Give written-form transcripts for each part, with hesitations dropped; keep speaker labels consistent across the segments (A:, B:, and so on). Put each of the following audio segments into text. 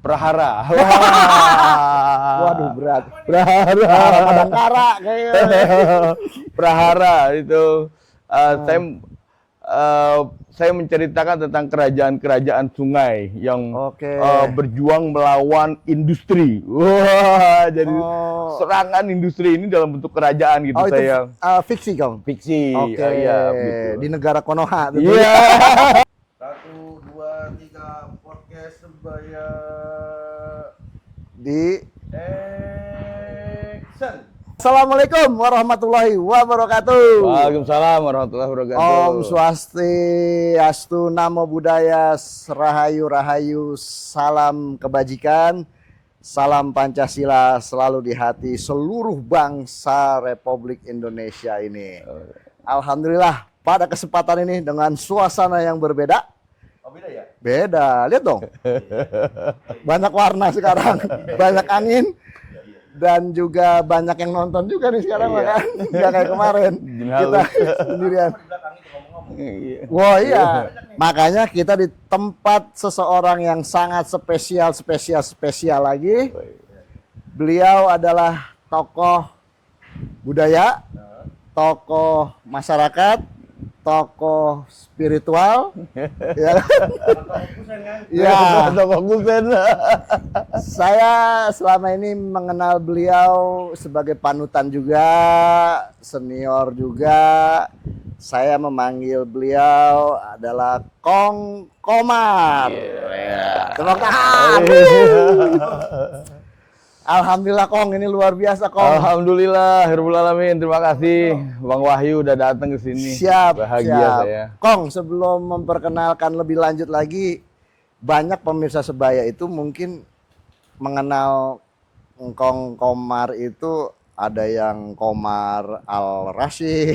A: Prahara.
B: Waduh, berat. Prahara Padangkara kayaknya.
A: Prahara itu saya menceritakan tentang kerajaan-kerajaan sungai yang berjuang melawan industri. Wah, jadi serangan industri ini dalam bentuk kerajaan gitu saya.
B: Itu fiksi, Kong?
A: Fiksi.
B: Oke.
A: Iya, gitu.
B: Di negara Konoha.
A: Iya.
C: 1, 2, 3 podcast sebaya
B: Di
C: action.
B: Assalamualaikum warahmatullahi wabarakatuh.
A: Waalaikumsalam warahmatullahi wabarakatuh.
B: Om Swastiastu, Namo Buddhaya, Rahayu Rahayu, salam kebajikan, salam Pancasila selalu di hati seluruh bangsa Republik Indonesia ini. Alhamdulillah pada kesempatan ini dengan suasana yang berbeda.
C: Oh, beda ya?
B: Beda, lihat dong. Banyak warna sekarang, banyak angin. Dan juga banyak yang nonton juga nih sekarang, kan? Nggak kayak kemarin kita sendirian. Wah iya, makanya kita di tempat seseorang yang sangat spesial lagi. Beliau adalah tokoh budaya, tokoh masyarakat, tokoh spiritual, ya. Ya, tokoh Gusen. Saya selama ini mengenal beliau sebagai panutan juga, senior juga. Saya memanggil beliau adalah Kong Komar. Tepuk tangan. Alhamdulillah Kong, ini luar biasa Kong.
A: Alhamdulillah, Herbul Alamin. Terima kasih Bang Wahyu udah datang ke sini.
B: Siap,
A: bahagia
B: siap.
A: saya.
B: Kong, sebelum memperkenalkan lebih lanjut lagi, banyak pemirsa sebaya itu mungkin mengenal Kong Komar itu ada yang Komar Al Rashid,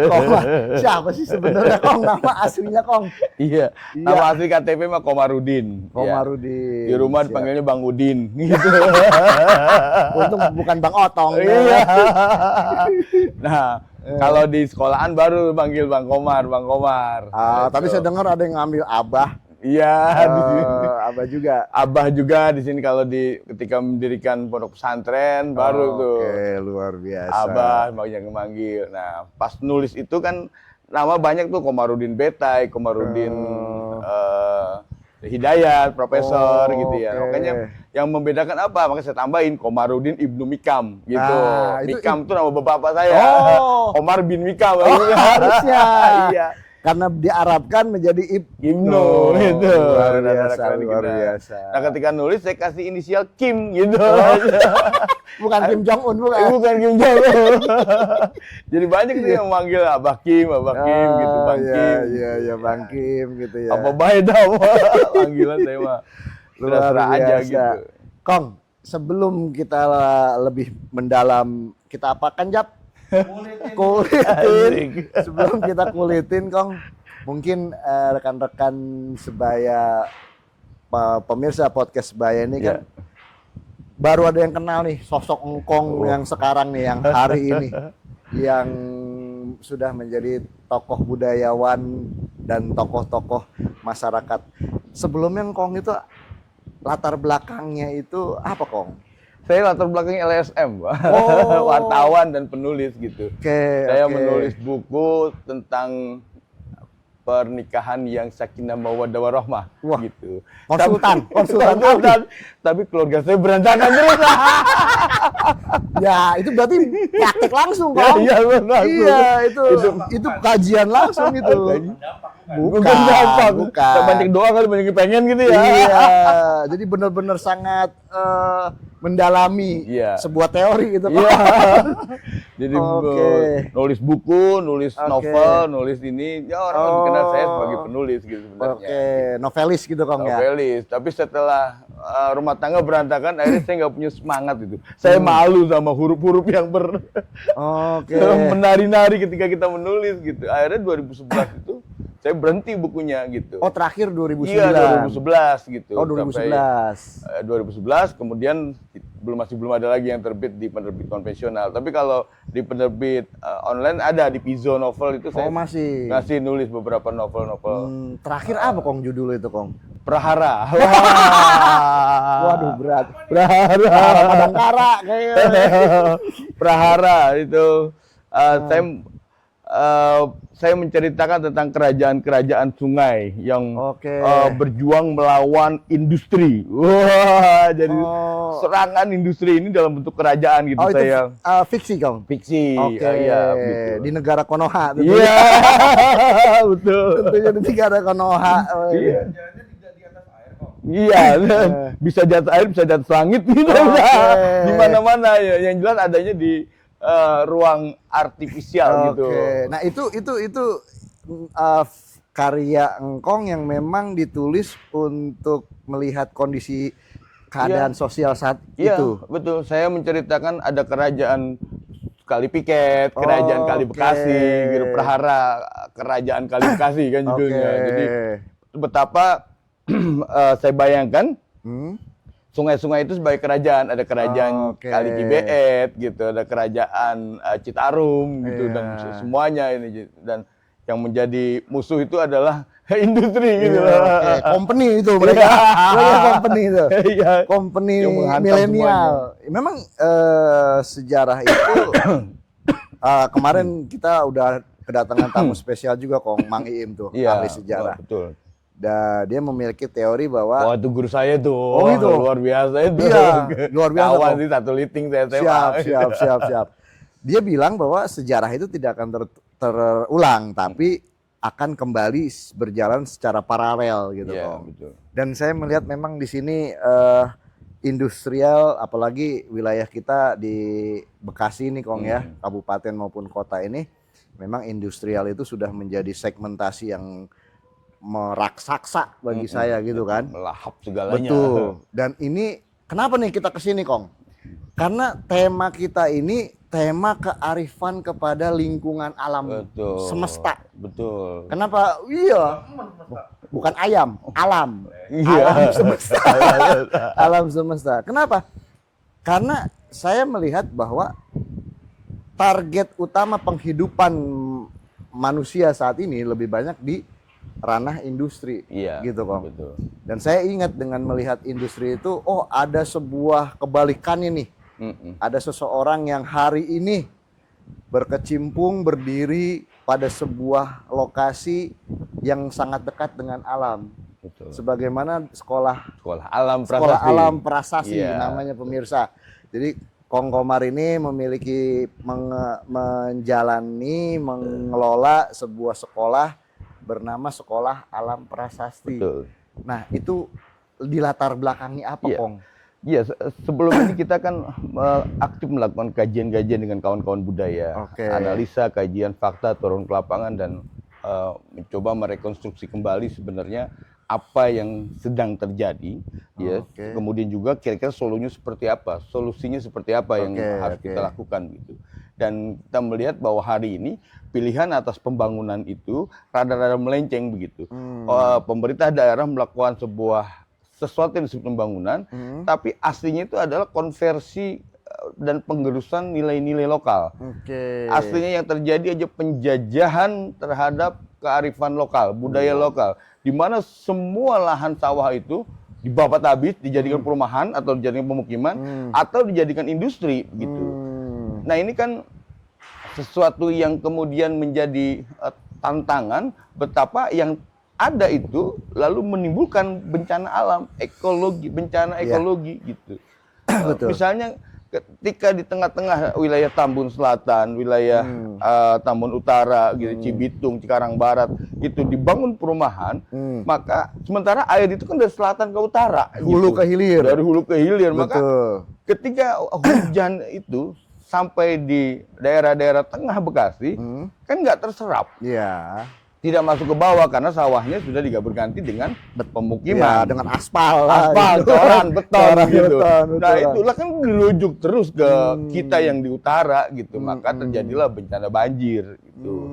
B: Komar siapa sih sebenarnya Kong, nama aslinya Kong?
A: Iya, nama asli KTP mah Komarudin.
B: Komarudin.
A: Di rumah dipanggilnya Bang Udin gitu.
B: Untung bukan Bang Otong.
A: Iya. Nah, kalau di sekolahan baru panggil Bang Komar, Bang Komar.
B: Tapi saya dengar ada yang ngambil Abah.
A: Iya, di sini.
B: Abah juga.
A: Abah juga di sini kalau ketika mendirikan pondok pesantren baru tuh.
B: Oke, luar biasa.
A: Abah banyak yang manggil. Nah, pas nulis itu kan nama banyak tuh Komarudin Betai, Komarudin Hidayat, Profesor gitu ya. Makanya yang membedakan apa? Makanya saya tambahin Komarudin Ibnu Mikam gitu. Mikam itu nama bapak saya. Omar bin Mikam.
B: Harusnya.
A: Iya.
B: Karena diarabkan menjadi
A: Ibnu gitu.
B: Luar biasa.
A: Nah, ketika nulis saya kasih inisial Kim gitu.
B: Bukan Kim Jong Un, bukan.
A: Bukan Kim Jong Un. Jadi banyak tuh yang manggil Abah Kim gitu, Bang Kim.
B: Iya, Bang Kim gitu ya.
A: Apa baik dah panggilan saya mah.
B: Luar
A: aja
B: biasa.
A: gitu.
B: Kong, sebelum kita lebih mendalam, kita apakan Jap? Kulitin. Sebelum kita kulitin Kong, mungkin rekan-rekan sebaya, pemirsa podcast sebaya ini kan baru ada yang kenal nih sosok Engkong yang sekarang nih, yang hari ini, yang sudah menjadi tokoh budayawan dan tokoh-tokoh masyarakat. Sebelumnya Engkong itu latar belakangnya itu apa Kong?
A: Saya latar belakangnya LSM, wartawan dan penulis gitu. Saya menulis buku tentang pernikahan yang sakinah mawaddah warahmah gitu.
B: Konsultan.
A: Tapi keluarga saya berantakan terus.
B: Ya, itu berarti praktek langsung Kong. Iya, itu kajian langsung gitu. Bukan dampak.
A: Banyak doa kali, banyak yang pengen gitu ya.
B: Iya, jadi benar-benar sangat mendalami sebuah teori gitu.
A: Iya. Jadi nulis buku, nulis novel, nulis ini, ya orang lebih kenal saya sebagai penulis gitu sebenarnya.
B: Novelis gitu Kong ya.
A: Novelis, tapi setelah rumah tangga berantakan, akhirnya saya nggak punya semangat itu. Saya malu sama huruf-huruf yang menari-nari ketika kita menulis gitu. Akhirnya 2011 itu saya berhenti bukunya gitu.
B: Oh, terakhir 2009.
A: Iya, 2011 gitu.
B: Oh, 2011.
A: Sampai 2011, kemudian belum ada lagi yang terbit di penerbit konvensional. Tapi kalau di penerbit online ada di Pizo Novel itu saya masih nulis beberapa novel-novel.
B: Terakhir apa Kong judul itu Kong?
A: Prahara.
B: Prahara Madangkara kayaknya.
A: Prahara itu saya menceritakan tentang kerajaan-kerajaan sungai yang berjuang melawan industri. Wah, jadi serangan industri ini dalam bentuk kerajaan gitu saya.
B: Itu fiksi, Kang?
A: Fiksi.
B: Iya, betul. Di negara Konoha.
A: Iya, betul.
B: Tentunya di negara Konoha.
A: Iya.
C: Jalannya tidak di atas air kok.
A: Iya, bisa di atas air, bisa di atas langit gitu. Di mana-mana ya. Yang jelas adanya di ruang artifisial gitu.
B: Nah itu karya engkong yang memang ditulis untuk melihat kondisi keadaan sosial saat itu.
A: Betul. Saya menceritakan ada kerajaan Kali Piket, kerajaan Kali Bekasi, gitu, Prahara, kerajaan Kali Bekasi kan judulnya. Jadi betapa saya bayangkan sungai-sungai itu sebagai kerajaan, ada kerajaan Kali Cibeet gitu, ada kerajaan Citarum gitu dan semuanya ini, dan yang menjadi musuh itu adalah industri gitu.
B: Company itu mereka company itu. Company milenial. Memang sejarah itu kemarin kita udah kedatangan tamu spesial juga Kong Mang Iim tuh, ahli sejarah.
A: Betul.
B: Dan dia memiliki teori bahwa
A: itu guru saya tuh.
B: Itu
A: luar biasa itu.
B: Iya, luar biasa.
A: Kawan sih satu liting saya
B: Siap. Dia bilang bahwa sejarah itu tidak akan terulang, tapi akan kembali berjalan secara paralel gitu, Kong.
A: Betul.
B: Dan saya melihat memang di sini industrial, apalagi wilayah kita di Bekasi ini, Kong ya, kabupaten maupun kota ini, memang industrial itu sudah menjadi segmentasi yang meraksasa bagi saya gitu kan,
A: melahap segalanya.
B: Betul. Dan ini kenapa nih kita kesini, Kong? Karena tema kita ini tema kearifan kepada lingkungan alam. Semesta.
A: Betul.
B: Kenapa? Iya. Bukan ayam, alam. Alam semesta. Alam semesta. Kenapa? Karena saya melihat bahwa target utama penghidupan manusia saat ini lebih banyak di ranah industri, gitu Kong.
A: Betul.
B: Dan saya ingat dengan melihat industri itu, ada sebuah kebalikannya nih. Ada seseorang yang hari ini berkecimpung, berdiri pada sebuah lokasi yang sangat dekat dengan alam.
A: Betul.
B: Sebagaimana sekolah alam prasasti namanya pemirsa. Jadi Kong Komar ini memiliki mengelola sebuah sekolah bernama Sekolah Alam Prasasti.
A: Betul.
B: Nah, itu di latar belakangnya apa, Kong?
A: Iya, sebelum ini kita kan aktif melakukan kajian-kajian dengan kawan-kawan budaya, analisa, kajian fakta, turun ke lapangan dan mencoba merekonstruksi kembali sebenarnya apa yang sedang terjadi, kemudian juga kira-kira solusinya seperti apa yang harus kita lakukan gitu. Dan kita melihat bahwa hari ini pilihan atas pembangunan itu rada-rada melenceng begitu. Pemerintah daerah melakukan sesuatu yang disebut pembangunan, tapi aslinya itu adalah konversi dan penggerusan nilai-nilai lokal. Aslinya yang terjadi aja penjajahan terhadap kearifan lokal, budaya lokal, di mana semua lahan sawah itu dibabat habis, dijadikan perumahan atau dijadikan pemukiman atau dijadikan industri gitu. Nah ini kan sesuatu yang kemudian menjadi tantangan betapa yang ada itu lalu menimbulkan bencana alam, bencana ekologi gitu. Misalnya ketika di tengah-tengah wilayah Tambun Selatan, wilayah Tambun Utara, gitu, Cibitung, Cikarang Barat, itu dibangun perumahan, maka sementara air itu kan dari selatan ke utara,
B: hulu ke hilir.
A: Dari hulu ke hilir, maka ketika hujan itu sampai di daerah-daerah tengah Bekasi, kan nggak terserap. Tidak masuk ke bawah karena sawahnya sudah berganti dengan pemukiman,
B: dengan aspal,
A: coran, beton gitu. Nah itulah kan dirujuk terus ke kita yang di utara gitu, maka terjadilah bencana banjir gitu.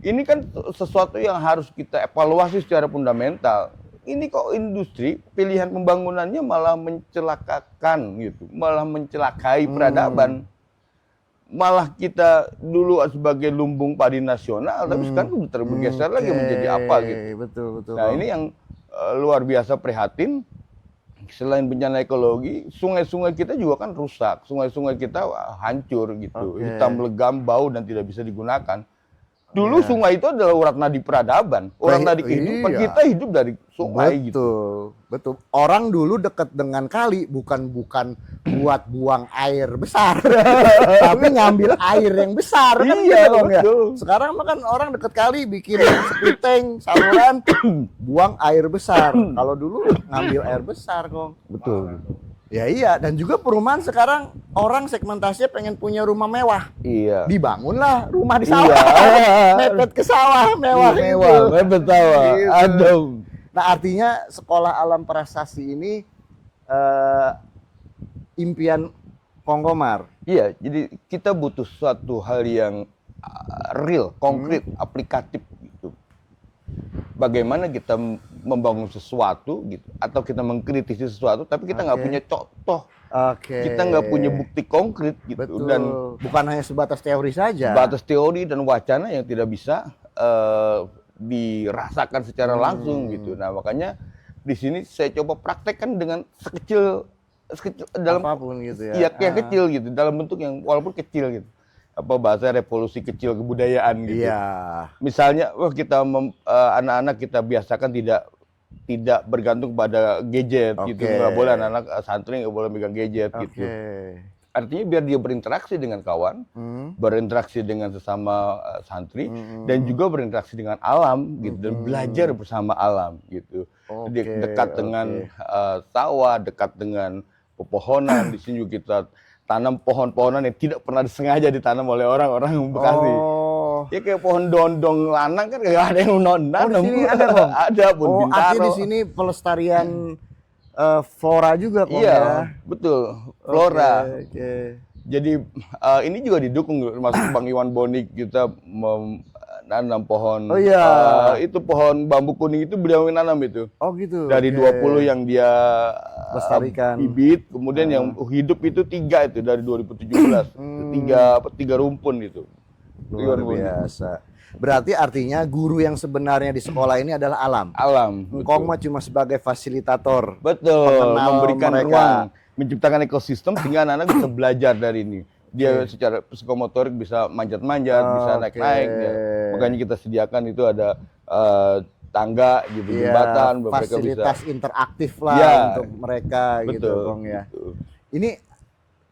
A: Ini kan sesuatu yang harus kita evaluasi secara fundamental. Ini kok industri pilihan pembangunannya malah mencelakakan gitu, malah mencelakai peradaban. Malah kita dulu sebagai lumbung padi nasional, tapi sekarang sudah bergeser lagi menjadi apa gitu.
B: Betul.
A: Nah ini yang luar biasa prihatin selain bencana ekologi, sungai-sungai kita juga kan rusak. Sungai-sungai kita hancur gitu. Hitam legam, bau dan tidak bisa digunakan. Dulu sungai itu adalah urat nadi peradaban, urat nadi kehidupan. Kita hidup dari sungai gitu.
B: Betul. Orang dulu dekat dengan kali bukan buat buang air besar, tapi ngambil air yang besar kan gitu ya. Sekarang kan orang dekat kali bikin sepiteng, saluran, buang air besar. Kalau dulu ngambil air besar, Kong.
A: Betul.
B: Ya iya, dan juga perumahan sekarang orang segmentasinya pengen punya rumah mewah.
A: Iya.
B: Dibangunlah rumah di sawah. Mepet ke sawah, mewah.
A: Mepet sawah.
B: Gitu.
A: Aduh.
B: Nah, artinya sekolah alam prestasi ini impian Kong Komar.
A: Iya, jadi kita butuh suatu hal yang real, konkret, aplikatif gitu. Bagaimana kita membangun sesuatu gitu, atau kita mengkritisi sesuatu, tapi kita nggak punya contoh, kita nggak punya bukti konkret gitu.
B: Betul.
A: Dan
B: bukan hanya sebatas teori saja.
A: Batas teori dan wacana yang tidak bisa dirasakan secara langsung gitu. Nah makanya di sini saya coba praktekkan dengan sekecil dalam
B: apapun gitu ya.
A: Iya, kayak kecil gitu, dalam bentuk yang walaupun kecil gitu. Apa bahasa revolusi kecil kebudayaan gitu.
B: Iya.
A: Misalnya, kita anak-anak kita biasakan tidak bergantung pada gadget gitu. Nggak boleh anak-anak santri nggak boleh megang gadget gitu. Artinya biar dia berinteraksi dengan kawan, berinteraksi dengan sesama santri, dan juga berinteraksi dengan alam gitu, dan belajar bersama alam gitu. Dekat dengan sawah, dekat dengan pepohonan. Di sini juga kita tanam pohon-pohonan yang tidak pernah disengaja ditanam oleh orang-orang Bekasi. Ya kayak pohon dondong lanang kan nggak ada yang nanam.
B: Di sini ada, Bang?
A: Ada pun bintaro.
B: Artinya di sini pelestarian flora juga, Kong,
A: iya,
B: ya?
A: betul. Flora. Jadi ini juga didukung, termasuk Bang Iwan Bonik, kita menanam pohon. Itu pohon bambu kuning itu beliau yang nanam itu.
B: Gitu.
A: Dari 20 yang dia
B: lestarikan,
A: bibit, kemudian yang hidup itu 3 itu dari 2017. tiga rumpun itu.
B: Luar biasa. Berarti artinya guru yang sebenarnya di sekolah ini adalah alam. Kong mah cuma sebagai fasilitator.
A: Betul. Memberikan ruang, menciptakan ekosistem sehingga anak-anak bisa belajar dari ini. Dia secara psikomotorik bisa manjat-manjat, bisa naik-naik. Ya. Makanya kita sediakan itu ada tangga gitu, jembatan,
B: fasilitas
A: bisa
B: interaktif lah untuk mereka.
A: Betul,
B: gitu, Kong ya.
A: Betul.
B: Ini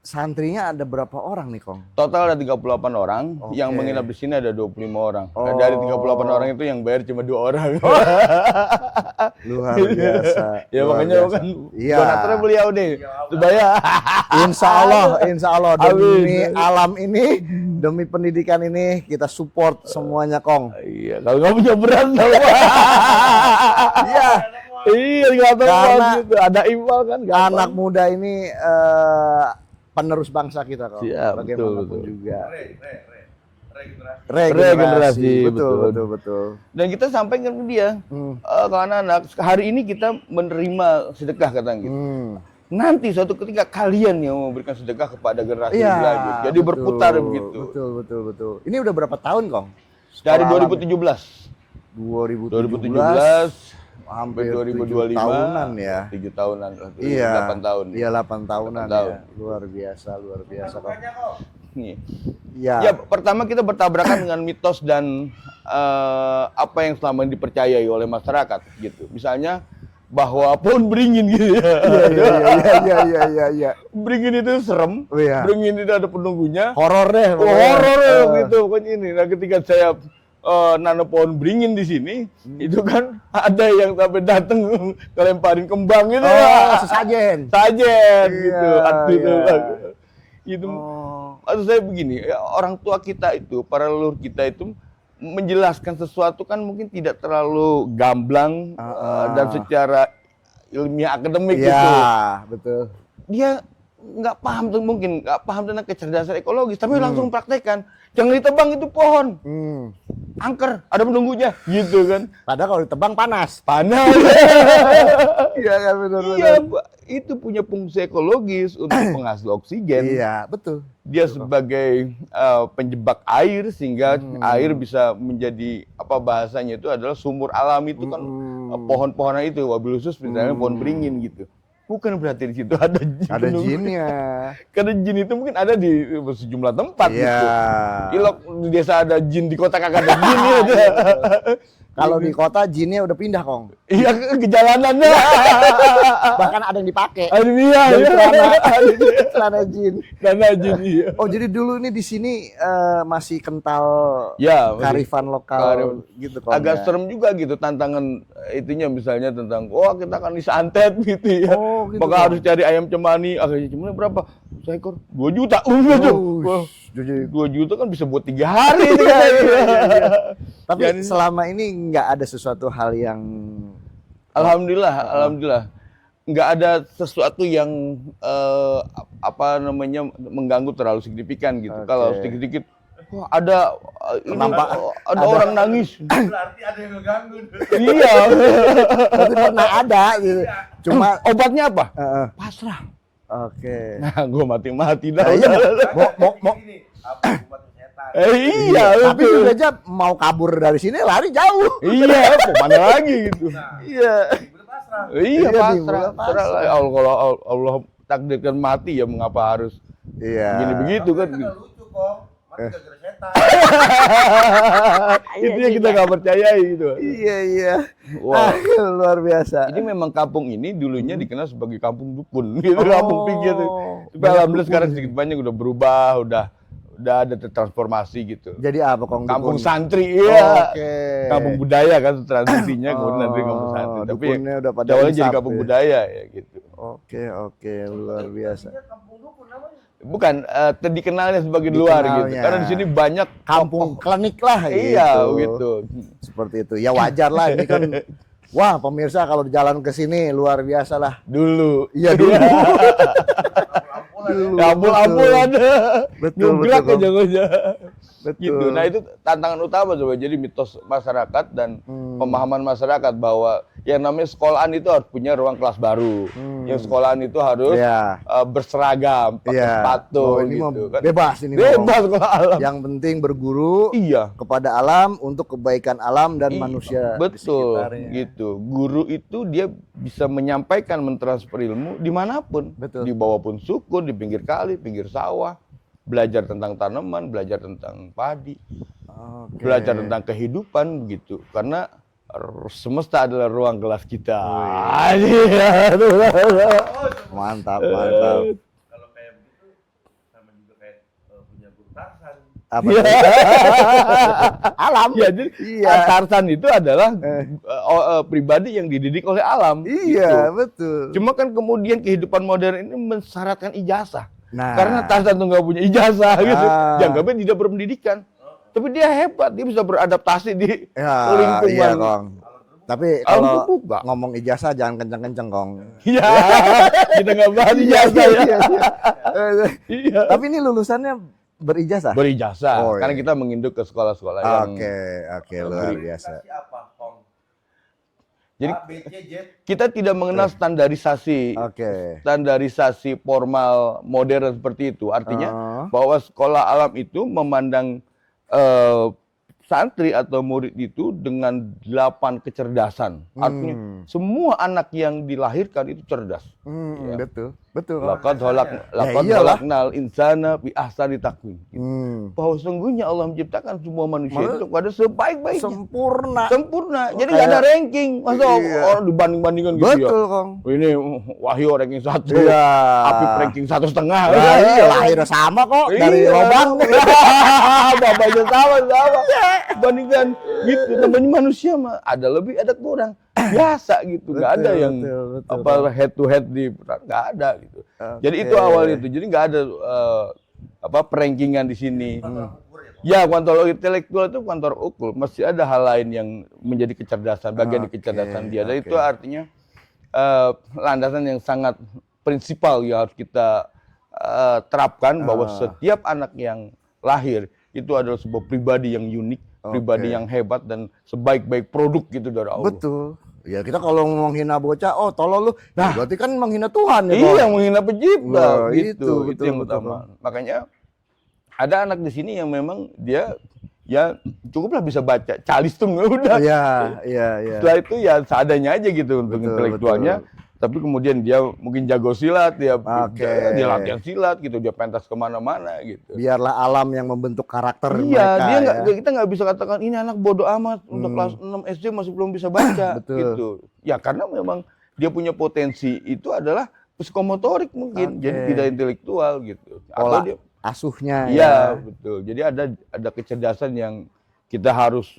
B: santrinya ada berapa orang nih, Kong?
A: Total ada 38 orang, yang menginap di sini ada 25 orang. Nah, dari 38 orang itu yang bayar cuma 2 orang.
B: Luar biasa.
A: Ya makanya kan donaturnya beliau nih. Supaya
B: Insya Allah demi alam ini, demi pendidikan ini kita support semuanya, Kong.
A: Iya, kalau nggak punya berat Iya, nggak tahu gitu. Ada imbal kan.
B: Anak muda ini penerus bangsa kita, Kong. Bagaimanapun juga. Regenerasi. Betul.
A: Dan kita sampaikan ke dia, ke anak-anak, hari ini kita menerima sedekah, katanya gitu. Nanti suatu ketika kalian yang memberikan sedekah kepada generasi selanjutnya. Jadi berputar begitu.
B: Betul. Ini udah berapa tahun, Kong?
A: Dari 2017.
B: 2017 hampir
A: 2025
B: tahunan ya.
A: 7 tahunan. 8 tahun.
B: Iya, 8 tahunan
A: 8 tahun.
B: Ya. Luar biasa, Kong.
A: Ya, pertama kita bertabrakan dengan mitos dan apa yang selama ini dipercayai oleh masyarakat gitu. Misalnya bahwa pohon beringin gitu ya. Iya. Beringin itu serem. Beringin itu ada penunggunya.
B: Horor deh.
A: Horor gitu pokoknya ini. Nah, ketika saya nanam pohon beringin di sini, itu kan ada yang sampai datang ngelemparin kembang gitu.
B: Sesajen
A: gitu. Itu maksud saya begini, orang tua kita itu, para leluhur kita itu menjelaskan sesuatu kan mungkin tidak terlalu gamblang dan secara ilmiah akademik gitu.
B: Betul.
A: Dia nggak paham tentang kecerdasan ekologis, tapi langsung praktekkan. Jangan ditebang itu pohon, angker, ada penunggunya, gitu kan.
B: Padahal kalau ditebang panas.
A: Iya, benar. Iya, itu punya fungsi ekologis untuk penghasil oksigen.
B: Iya, betul.
A: Dia sebagai penjebak air sehingga air bisa menjadi bahasanya itu adalah sumur alami itu kan pohon-pohonan itu, wabil khusus misalnya pohon beringin gitu. Bukan berarti di situ ada jin.
B: Ada jinnya.
A: Karena jin itu mungkin ada di sejumlah tempat
B: Iya.
A: gitu. Ilok di desa ada jin, di kota kagak ada jin gitu.
B: Kalau di kota jinnya udah pindah, Kong.
A: Iya ke jalanan dah.
B: Bahkan ada yang dipakai.
A: Aduh iya.
B: Jadi
A: Iya.
B: celana jin.
A: Celana jin iya.
B: Oh, jadi dulu ini di sini masih kental
A: Ya, masih
B: kearifan lokal gitu, Kong.
A: agak
B: ya?
A: serem juga gitu tantangan itunya misalnya tentang kita akan disantet gitu ya.
B: Oh, gitu,
A: Maka
B: Kong.
A: harus cari ayam cemani. Ayam cemani berapa? Seekor 2 juta. Gitu. Wah,
B: Jadi
A: 2 juta kan bisa buat 3 hari itu kan.
B: tapi
A: Jadi-
B: selama ini nggak ada sesuatu hal yang
A: Alhamdulillah nggak ada sesuatu yang mengganggu terlalu signifikan gitu.
B: Oke.
A: Kalau sedikit-sedikit wah ada
B: Nampak
A: ada orang nangis.
C: Berarti ada yang ngeganggu.
A: Iya.
B: tapi pernah ada gitu. Cuma
A: Obatnya apa?
B: pasrah. Oke.
A: Nah, gua mati-mati dah.
B: Nah, iya, mau
C: Ini apa buat setan?
A: Iya,
B: tapi
A: betul.
B: udah aja mau kabur dari sini lari jauh.
A: Iya, kemana lagi gitu.
B: Iya.
C: Udah pasrah.
A: Iya,
B: Iya,
A: pasrah.
B: dibuat
A: Pasrah lah. Kalau Allah takdirkan mati ya mengapa harus
B: Iya.
A: gini begitu kan?
C: Kan nggak lucu kok. Mati gara-gara setan.
A: Itu yang kita nggak percayai gitu.
B: Iya.
A: Wah.
B: Luar biasa.
A: Jadi memang kampung ini dulunya dikenal sebagai kampung dukun gitu,
B: Oh.
A: kampung pinggir gitu. Tapi alhamdulillah sekarang sedikit banyak udah berubah, udah ada transformasi gitu.
B: Jadi apa, Kong?
A: Kampung
B: Dukun?
A: santri iya.
B: Oke.
A: Kampung budaya kan transisinya kemudian nanti kampung santri. Tapi
B: dukunnya udah pada
A: awalnya jadi
B: insaf
A: kampung
B: ya.
A: budaya ya gitu.
B: Oke, luar biasa.
C: Ini kampung dukun namanya.
A: Bukan dikenalnya sebagai di luar gitu.
B: Dikenalnya.
A: Karena di sini banyak
B: Kampung klinik lah
A: Iya,
B: gitu.
A: gitu.
B: Seperti itu. Ya wajar lah ini kan. Wah, pemirsa kalau jalan ke sini luar biasa lah.
A: Dulu.
B: Iya dulu.
A: Ampul-ampul ada.
B: Betul,
A: Nyugrak
B: betul,
A: aja aja.
B: Betul.
A: Gitu. Nah itu tantangan utama coba. Jadi mitos masyarakat dan pemahaman masyarakat bahwa yang namanya sekolahan itu harus punya ruang kelas baru. Yang sekolahan itu harus
B: Iya.
A: Berseragam, pakai
B: Iya.
A: sepatu
B: Oh, ini
A: gitu
B: mah
A: kan.
B: bebas ini.
A: Bebas sekolah alam.
B: Yang penting berguru
A: Iya.
B: kepada alam untuk kebaikan alam dan manusia di
A: Betul,
B: sekitarnya.
A: gitu. Guru itu dia bisa menyampaikan, mentransfer ilmu dimanapun.
B: Betul.
A: Di bawah pun suku, di pinggir kali, pinggir sawah. Belajar tentang tanaman, belajar tentang padi,
B: Oke.
A: belajar tentang kehidupan begitu. Karena semesta adalah ruang kelas kita. Iya.
B: Mantap.
C: Kalau kayak begitu sama juga kayak punya guru Tarsan.
B: Apa?
A: Iya.
B: Alam.
A: Iya, jadi
B: Iya.
A: Tarsan itu adalah pribadi yang dididik oleh alam.
B: Iya,
A: gitu.
B: betul.
A: Cuma kan kemudian kehidupan modern ini mensyaratkan ijazah.
B: Nah.
A: Karena Tarzan tuh nggak punya ijazah gitu.
B: Ah.
A: Dianggapnya tidak berpendidikan. Tapi dia hebat, dia bisa beradaptasi di
B: Ya,
A: lingkungan.
B: iya, Kong. Tapi
A: Alam
B: kalau
A: terbuka.
B: ngomong ijazah jangan kenceng-kenceng, Kong.
A: Iya, kita nggak bahas ijazah ya.
B: Iya.
A: Iya.
B: Tapi ini lulusannya berijazah?
A: Berijazah,
B: Oh, iya.
A: karena kita menginduk ke sekolah-sekolah yang
B: Oke, luar biasa.
C: Kasih apa, Kong?
A: Jadi
C: A, B, C, Z.
A: kita tidak mengenal standarisasi.
B: Oke.
A: Standarisasi formal modern seperti itu. Artinya bahwa sekolah alam itu memandang santri atau murid itu dengan 8 kecerdasan. Artinya semua anak yang dilahirkan itu cerdas. Iya.
B: Betul.
A: Laqad
B: iyalah.
A: khalaqnal insana bi ahsani taqwim.
B: Hmm.
A: Sungguhnya Allah menciptakan semua manusia itu kepada sebaik-baiknya.
B: Sempurna.
A: Jadi nggak ada ranking. Masa
B: Iya.
A: orang dibanding-bandingkan gitu ya.
B: Betul, Kong.
A: Ini Wahyu ranking 1,
B: Iya.
A: Apip ranking 1,5.
B: Nah, iya, lahirnya sama kok dari
A: Iya.
B: lubang.
A: Bapaknya sama. Bandingkan gitu. Namanya manusia mah ada lebih ada kurang. Biasa gitu. Nggak ada yang
B: betul.
A: head to head di nggak ada gitu. Jadi
B: Oke.
A: itu awal itu. Jadi nggak ada perankingan di sini.
C: Ukur ya, Kong?
A: Ya, kontrol intelektual itu kontrol ukur. Masih ada hal lain yang menjadi kecerdasan, bagian dari kecerdasan dia. Dan itu artinya landasan yang sangat prinsipal yang harus kita terapkan bahwa setiap anak yang lahir itu adalah sebuah pribadi yang unik, pribadi yang hebat dan sebaik-baik produk gitu dari Allah.
B: Betul. Ya kita kalau menghina bocah, oh tolol lu. Nah, berarti kan menghina Tuhan ya,
A: Iya,
B: Kong?
A: menghina pencipta
B: Nah,
A: gitu.
B: itu,
A: Itu yang
B: betul,
A: utama. Makanya ada anak di sini yang memang dia ya cukuplah bisa baca calistung udah.
B: Iya.
A: Setelah itu ya seadanya aja gitu untuk
B: Betul,
A: intelektualnya. tapi kemudian dia mungkin jago silat, dia latihan silat gitu, dia pentas kemana-mana gitu.
B: Biarlah alam yang membentuk karakter
A: mereka.
B: Iya,
A: kita nggak bisa katakan ini anak bodoh amat untuk kelas 6 SD masih belum bisa baca gitu. Ya karena memang dia punya potensi itu adalah psikomotorik mungkin, jadi tidak intelektual gitu.
B: Atau dia asuhnya
A: ya. Betul. Jadi ada kecerdasan yang kita harus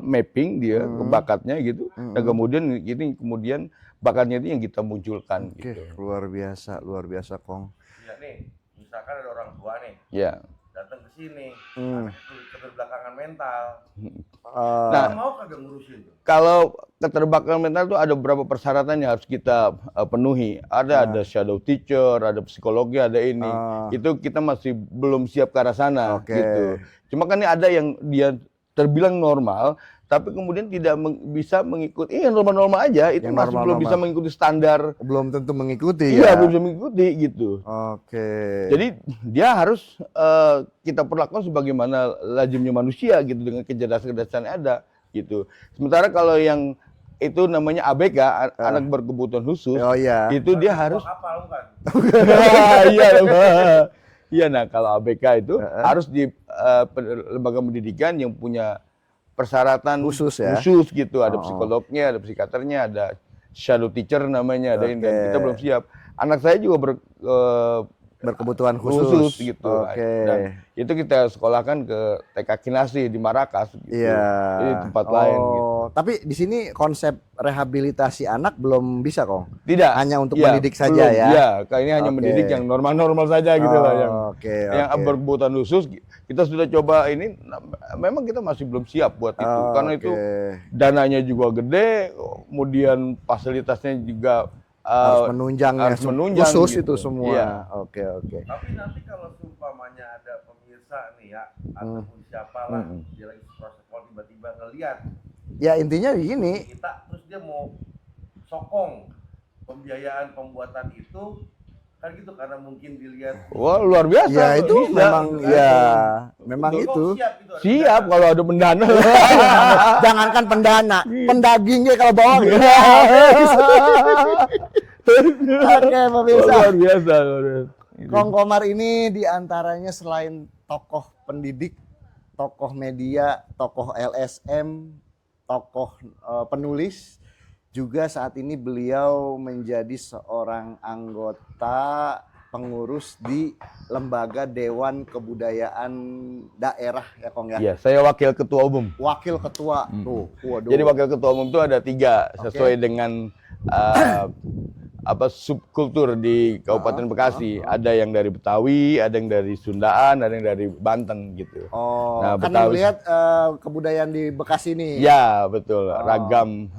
A: mapping dia ke bakatnya gitu. Dan kemudian bakatnya itu yang kita munculkan gitu.
B: Luar biasa Kong.
C: Ya nih, misalkan ada orang tua nih.
A: Ya.
C: Datang ke sini, keterbelakangan mental. Mau kagak ngurusin tuh?
A: Kalau keterbelakangan mental itu ada beberapa persyaratan yang harus kita penuhi. Ada shadow teacher, ada psikologi, ada ini. Itu kita masih belum siap ke arah sana gitu. Cuma kan ini ada yang dia terbilang normal, tapi kemudian tidak bisa mengikuti, normal-normal aja, itu masih belum bisa mengikuti standar.
B: Belum tentu mengikuti
A: ya? Iya, belum bisa mengikuti gitu. Jadi dia harus kita perlakukan sebagaimana lazimnya manusia gitu, dengan kecerdasan-kecerdasan yang ada gitu. Sementara kalau yang itu namanya ABK, anak berkebutuhan khusus, itu dia harus... Iya, nah kalau ABK itu harus di lembaga pendidikan yang punya persyaratan khusus gitu, ada psikolognya, ada psikiaternya, ada shadow teacher namanya, ada ini, dan kita belum siap. Anak saya juga
B: berkebutuhan khusus
A: gitu. Dan itu kita sekolahkan ke TK Kinasi di Marakas gitu. Jadi tempat lain gitu.
B: Tapi di sini konsep rehabilitasi anak belum bisa, Kong?
A: Tidak.
B: Hanya untuk mendidik saja ya?
A: Iya, ini hanya mendidik yang normal-normal saja gitu lah. Yang berkebutuhan khusus, kita sudah coba ini, memang kita masih belum siap buat itu. Karena itu dananya juga gede, kemudian fasilitasnya juga
B: harus menunjang khusus gitu. Itu semua.
A: Iya.
B: Oke.
C: Tapi nanti kalau seumpamanya ada pemirsa nih ya, ataupun siapalah, dia lagi sekolah tiba-tiba ngelihat.
B: Ya intinya begini.
C: Terus dia mau sokong pembiayaan pembuatan itu, kan gitu, karena mungkin dilihat.
A: Wah, luar biasa.
B: Ya itu memang itu.
A: Siap kalau ada pendana.
B: Jangankan pendana, pendagingnya kalau bawa gitu. Oke, pemirsa.
A: Luar biasa.
B: Kong Komar ini diantaranya selain tokoh pendidik, tokoh media, tokoh LSM, tokoh penulis, juga saat ini beliau menjadi seorang anggota pengurus di Lembaga Dewan Kebudayaan Daerah ya, Kong ya?
A: Iya, saya wakil ketua umum.
B: Wakil ketua, tuh. Waduh.
A: Jadi wakil ketua umum itu ada 3 sesuai dengan subkultur di Kabupaten Bekasi. Ada yang dari Betawi, ada yang dari Sundaan, ada yang dari Banten gitu.
B: Nah, karena melihat kebudayaan di Bekasi ini.
A: Ya, betul. Ragam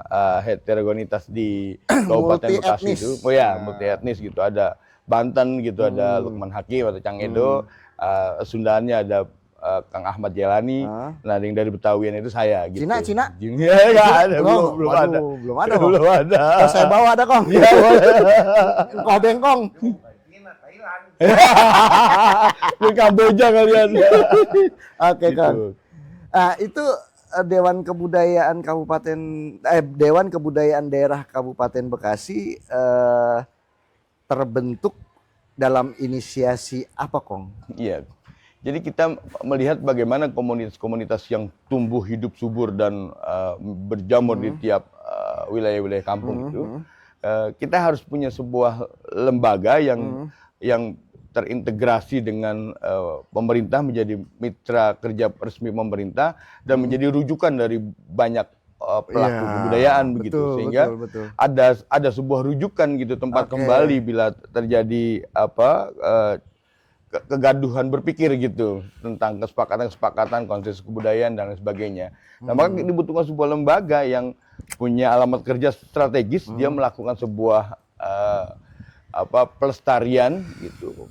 A: heterogenitas di Kabupaten Bekasi itu. Oh ya, multi etnis gitu. Ada Banten gitu, ada Lukman Hakim atau Cang Edo. Sundaannya ada Kang Ahmad Jelani. Nah, yang dari Betawian itu saya gitu.
B: Cina?
A: Nggak ada, belum ada.
B: Belum ada. Kalau saya bawa ada, Kong. Iya, Kong bengkong.
C: Thailand.
A: Di Kamboja kalian.
B: Oke, Kong. Itu Dewan Kebudayaan Daerah Kabupaten Bekasi terbentuk dalam inisiasi apa, Kong?
A: Iya. Jadi kita melihat bagaimana komunitas-komunitas yang tumbuh hidup subur dan berjamur di tiap wilayah-wilayah kampung itu, kita harus punya sebuah lembaga yang terintegrasi dengan pemerintah, menjadi mitra kerja resmi pemerintah dan menjadi rujukan dari banyak pelaku kebudayaan begitu, sehingga ada sebuah rujukan gitu, tempat kembali bila terjadi kegaduhan berpikir gitu tentang kesepakatan konsensus kebudayaan dan lain sebagainya. Nah, maka dibutuhkan sebuah lembaga yang punya alamat kerja strategis, dia melakukan sebuah pelestarian gitu,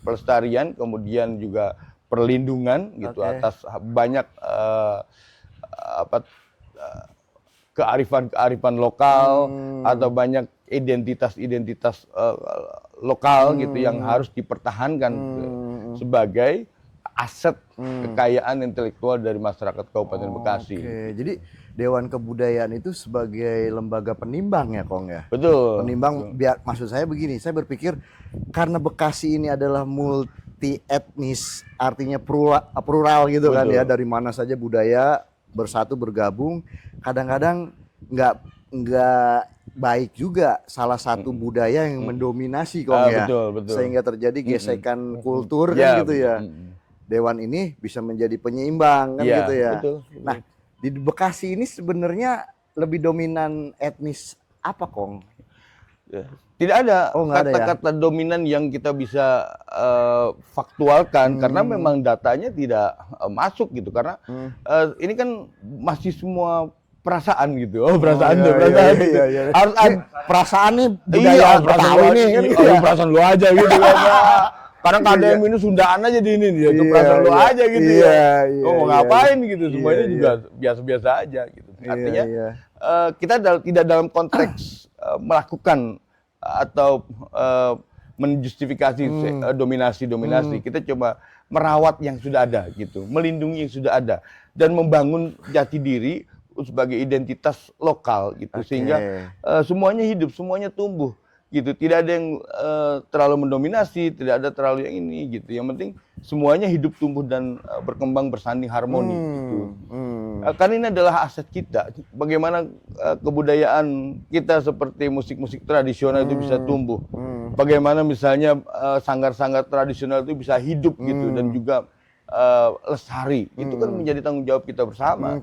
A: kemudian juga perlindungan gitu atas banyak kearifan lokal atau banyak identitas lokal gitu yang harus dipertahankan sebagai aset kekayaan intelektual dari masyarakat Kabupaten Bekasi.
B: Oke, jadi Dewan Kebudayaan itu sebagai lembaga penimbang ya, Kong ya?
A: Betul.
B: Penimbang, biar maksud saya begini, saya berpikir karena Bekasi ini adalah multi etnis, artinya plural gitu kan ya, dari mana saja budaya bersatu bergabung. Kadang-kadang nggak baik juga salah satu budaya yang mendominasi, Kong ya,
A: betul.
B: sehingga terjadi gesekan kultur kan gitu ya. Dewan ini bisa menjadi penyeimbang kan gitu ya.
A: Betul.
B: Nah, di Bekasi ini sebenarnya lebih dominan etnis apa, Kong?
A: Tidak ada
B: ada
A: kata-kata dominan yang kita bisa faktualkan karena memang datanya tidak masuk gitu, karena ini kan masih semua perasaan gitu. Perasaan gitu. Harus
B: perasaan nih budaya Betawi nih kan.
A: Perasaan lu aja gitu kan. Kadang KDM ini Sundaan aja di ini dia, itu perasaan lu aja gitu ya. Mau ngapain gitu, semuanya juga biasa-biasa aja gitu. Artinya kita tidak dalam konteks melakukan atau menjustifikasi dominasi. Kita coba merawat yang sudah ada gitu, melindungi yang sudah ada dan membangun jati diri sebagai identitas lokal gitu, sehingga semuanya hidup, semuanya tumbuh gitu. Tidak ada yang terlalu mendominasi, tidak ada terlalu yang ini gitu. Yang penting semuanya hidup, tumbuh dan berkembang bersanding harmoni gitu. Karena ini adalah aset kita. Bagaimana kebudayaan kita seperti musik-musik tradisional itu bisa tumbuh. Bagaimana misalnya sanggar-sanggar tradisional itu bisa hidup gitu dan juga lestari. Itu kan menjadi tanggung jawab kita bersama.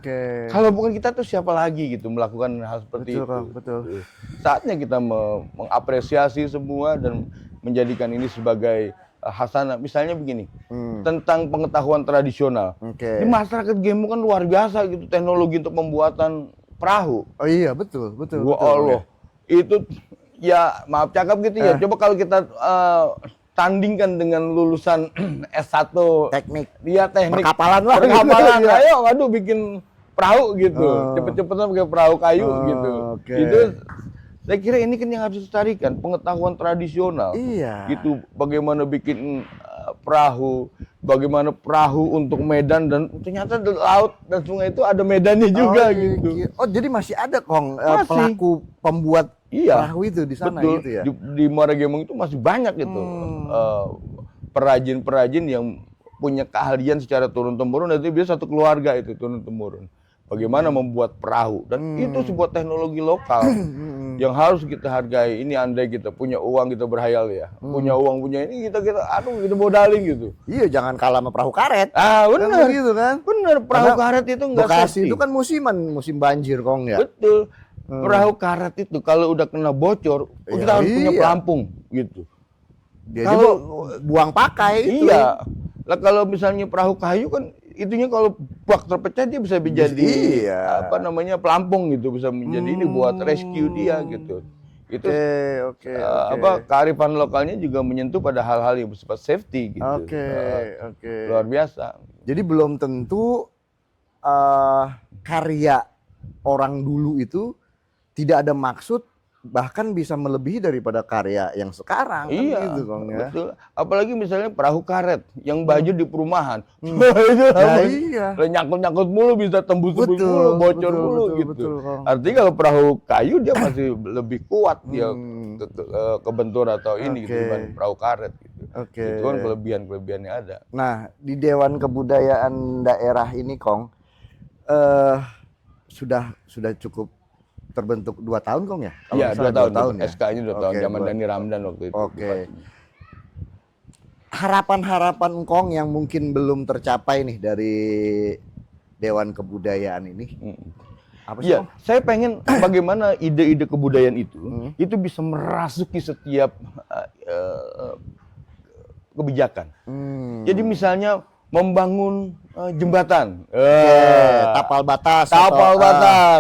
A: Kalau bukan kita tuh siapa lagi gitu melakukan hal seperti itu.
B: Betul.
A: Saatnya kita mengapresiasi semua dan menjadikan ini sebagai hasanah. Misalnya begini, tentang pengetahuan tradisional. Di masyarakat Gemu kan luar biasa gitu teknologi untuk pembuatan perahu.
B: Oh iya, betul.
A: Allah. Itu ya maaf cakap gitu ya. Coba kalau kita tandingkan dengan lulusan S1
B: teknik.
A: Iya, teknik.
B: Perkapalan lah.
A: Ayo, waduh bikin perahu gitu. Cepet-cepetan pakai perahu kayu gitu. Itu saya kira ini kan yang harus dilestarikan, pengetahuan tradisional. Gitu, bagaimana bikin perahu, bagaimana perahu untuk medan, dan ternyata di laut dan sungai itu ada medannya juga gitu.
B: Oh, jadi masih ada, Kong, pelaku pembuat perahu itu di sana.
A: Betul.
B: Gitu ya.
A: Di Muara Gembong itu masih banyak gitu. Perajin-perajin yang punya keahlian secara turun-temurun, dan itu biasa satu keluarga itu turun-temurun. Bagaimana membuat perahu, dan itu sebuah teknologi lokal yang harus kita hargai. Ini andai kita punya uang, kita berhayal ya, punya uang, punya ini, kita modalin gitu.
B: Iya, jangan kalah sama perahu karet.
A: Benar
B: kan gitu kan.
A: Benar, perahu karet itu enggak
B: Bekasi itu kan musim banjir, Kong ya.
A: Betul. Perahu karet itu kalau udah kena bocor, kita harus punya pelampung gitu.
B: Kalau buang pakai itu.
A: Iya. Lah kalau misalnya perahu kayu kan itunya kalau bak terpecah dia bisa menjadi pelampung gitu, bisa menjadi ini buat rescue dia gitu. Itu kearifan lokalnya juga menyentuh pada hal-hal yang bersifat safety gitu. Luar biasa.
B: Jadi belum tentu karya orang dulu itu tidak ada maksud, bahkan bisa melebihi daripada karya yang sekarang.
A: Iya,
B: kan gitu, Kong, ya?
A: Betul. Apalagi misalnya perahu karet yang baju di perumahan. Nyangkut-nyangkut mulu, bisa tembus-tembus mulu, bocor mulu gitu.
B: Betul,
A: artinya kalau perahu kayu dia masih lebih kuat dia kebentur atau ini gitu dibanding perahu karet gitu. Itu kan kelebihan-kelebihannya ada.
B: Nah, di Dewan Kebudayaan daerah ini, Kong, sudah cukup terbentuk 2 tahun, Kong ya?
A: Iya, 2 tahun ya. SK-nya 2 tahun, zaman
B: buat...
A: Dani Ramdan waktu itu.
B: Harapan-harapan Kong yang mungkin belum tercapai nih dari Dewan Kebudayaan ini. Apa sih, Kong?
A: Saya pengen bagaimana ide-ide kebudayaan itu bisa merasuki setiap kebijakan. Jadi misalnya membangun jembatan,
B: tapal batas,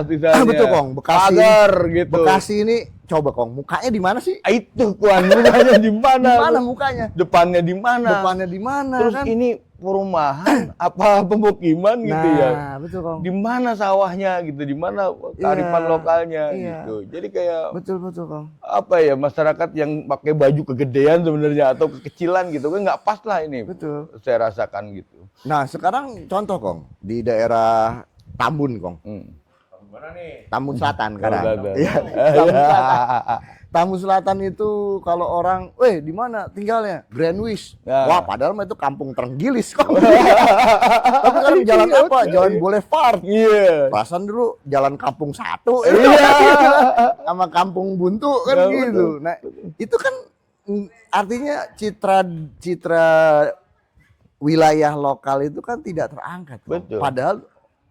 A: misalnya.
B: betul, Kong. Bekasi,
A: pagar gitu.
B: Bekasi ini Coba Kong, mukanya di mana sih?
A: Itu Kuan, mukanya di mana?
B: Di mana mukanya?
A: Depannya di mana?
B: Depannya di mana
A: Terus
B: kan?
A: ini perumahan apa pemukiman gitu ya?
B: Nah, betul Kong.
A: Di mana sawahnya gitu, di mana kearifan
B: Iya,
A: lokalnya
B: iya.
A: gitu. Jadi kayak
B: Betul Kong.
A: apa ya, masyarakat yang pakai baju kegedean sebenarnya atau kekecilan gitu kan nggak pas lah ini.
B: Betul.
A: Saya rasakan gitu.
B: Nah, sekarang contoh Kong di daerah Tambun Kong.
C: Gimana nih?
B: Tambun Selatan sekarang.
A: Selatan.
B: Iya, Tambun Selatan. Tambun Selatan itu kalau orang, di mana tinggalnya? Greenwich.
A: Ya.
B: Wah, padahal mah itu kampung terenggilis kok. Tapi kan jalan apa? Jalan Boulevard.
A: Iya.
B: Perasaan dulu jalan Kampung 1
A: Iya.
B: sama Kampung Buntu kan
A: Ya,
B: gitu.
A: betul.
B: Nah, itu kan artinya citra wilayah lokal itu kan tidak terangkat. Kong.
A: Betul.
B: Padahal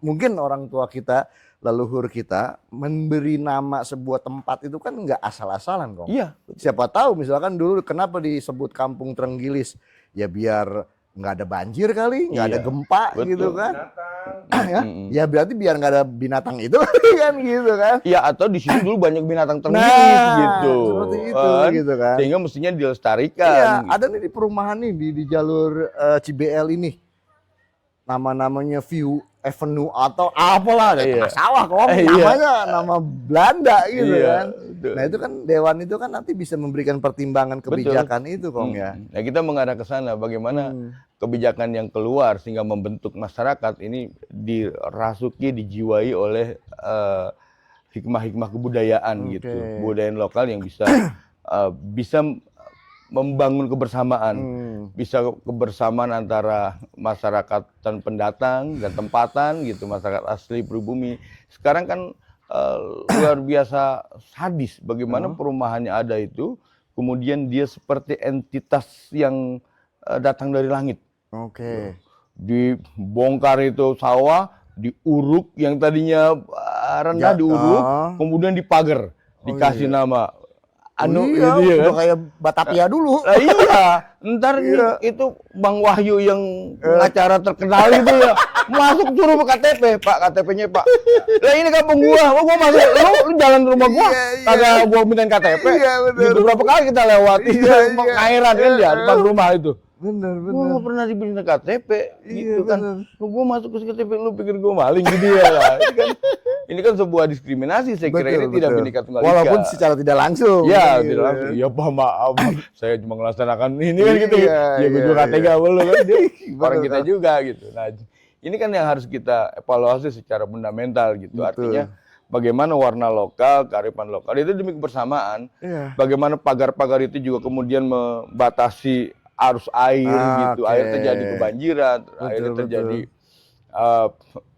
B: mungkin orang tua kita, leluhur kita memberi nama sebuah tempat itu kan nggak asal-asalan Kong.
A: Iya.
B: Siapa tahu misalkan dulu kenapa disebut Kampung Terenggilis? Ya biar nggak ada banjir kali, nggak ada
A: Iya.
B: gempa
A: Betul.
B: gitu kan.
C: Binatang.
B: Ya, ya berarti biar nggak ada binatang itu kan gitu kan.
A: Iya, atau di sini dulu banyak binatang terenggilis gitu.
B: Seperti itu
A: kan?
B: gitu kan.
A: Sehingga mestinya dilestarikan.
B: Iya,
A: gitu.
B: ada nih di perumahan nih di jalur CBL ini. Nama-namanya View Avenue atau apalah, ada
A: Iya.
B: tengah sawah kok.
A: Iya.
B: Namanya nama Belanda gitu
A: Iya,
B: kan.
A: betul.
B: Nah, itu kan dewan itu kan nanti bisa memberikan pertimbangan kebijakan itu Kong ya.
A: Nah, kita mengarah ke sana bagaimana kebijakan yang keluar sehingga membentuk masyarakat ini dirasuki, dijiwai oleh hikmah-hikmah kebudayaan gitu, kebudayaan lokal yang bisa bisa membangun kebersamaan, bisa kebersamaan antara masyarakat dan pendatang dan tempatan gitu, masyarakat asli pribumi. Sekarang kan luar biasa sadis bagaimana perumahannya ada itu, kemudian dia seperti entitas yang datang dari langit.
B: Oke.
A: Dibongkar itu sawah, diuruk yang tadinya rendah diuruk, kemudian dipagar, dikasih nama
B: iya,
A: gitu ya
B: udah
A: kan?
B: kayak Batavia dulu.
A: Lah iya, ntar itu Bang Wahyu yang pengacara terkenal itu ya masuk suruh KTP, Pak, KTP-nya Pak. Lah ini kampung gua masuk, lu jalan ke rumah gua, kagak gua mintain KTP.
B: Iya, bener.
A: Gitu berapa kali kita lewati pengairan kan dia depan rumah itu.
B: Bener.
A: Gua nggak pernah dibeliin KTP gitu kan.
B: bener.
A: Gua masuk ke KTP lu pikir gua maling gitu ya lah. Ini kan sebuah diskriminasi, saya kira ini tidak Bhinneka Tunggal Ika.
B: Walaupun secara tidak langsung.
A: Ya,
B: gitu.
A: tidak langsung. Ya Pak, maaf. Saya cuma melaksanakan ini kan gitu.
B: Iya,
A: Ya gue juga
B: iya,
A: tega lu kan. Dia orang
B: Betul,
A: kita
B: kan.
A: juga gitu. Nah, ini kan yang harus kita evaluasi secara fundamental gitu.
B: Betul.
A: Artinya bagaimana warna lokal, kearifan lokal itu demi kebersamaan.
B: Iya.
A: Bagaimana pagar-pagar itu juga kemudian membatasi arus air gitu.
B: Oke.
A: Air terjadi kebanjiran, air
B: Betul,
A: terjadi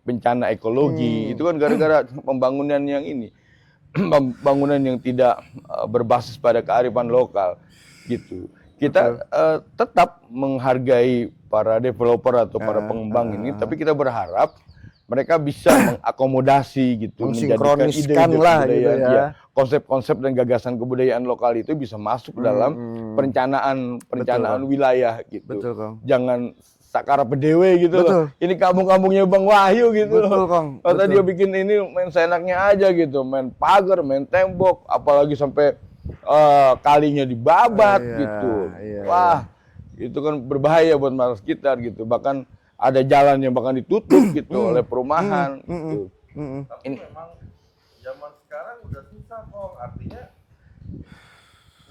A: bencana ekologi. Itu kan gara-gara pembangunan yang ini. Pembangunan yang tidak berbasis pada kearifan lokal gitu. Kita tetap menghargai para developer atau para pengembang ini, tapi kita berharap mereka bisa mengakomodasi gitu,
B: mensinkroniskan lah gitu ya.
A: Konsep-konsep dan gagasan kebudayaan lokal itu bisa masuk dalam perencanaan wilayah gitu.
B: Betul, Kang.
A: Jangan sakara pedewe gitu
B: Betul.
A: loh. Ini kampung-kampungnya Bang Wahyu gitu
B: Betul,
A: loh.
B: Kang.
A: Kata
B: Betul.
A: dia bikin ini main seenaknya aja gitu, main pagar, main tembok, apalagi sampai kalinya dibabat
B: Iya,
A: gitu.
B: iya,
A: Wah, itu kan berbahaya buat masyarakat sekitar gitu. Bahkan ada jalan yang bahkan ditutup gitu oleh perumahan gitu.
C: Tapi memang zaman sekarang udah susah kok. Artinya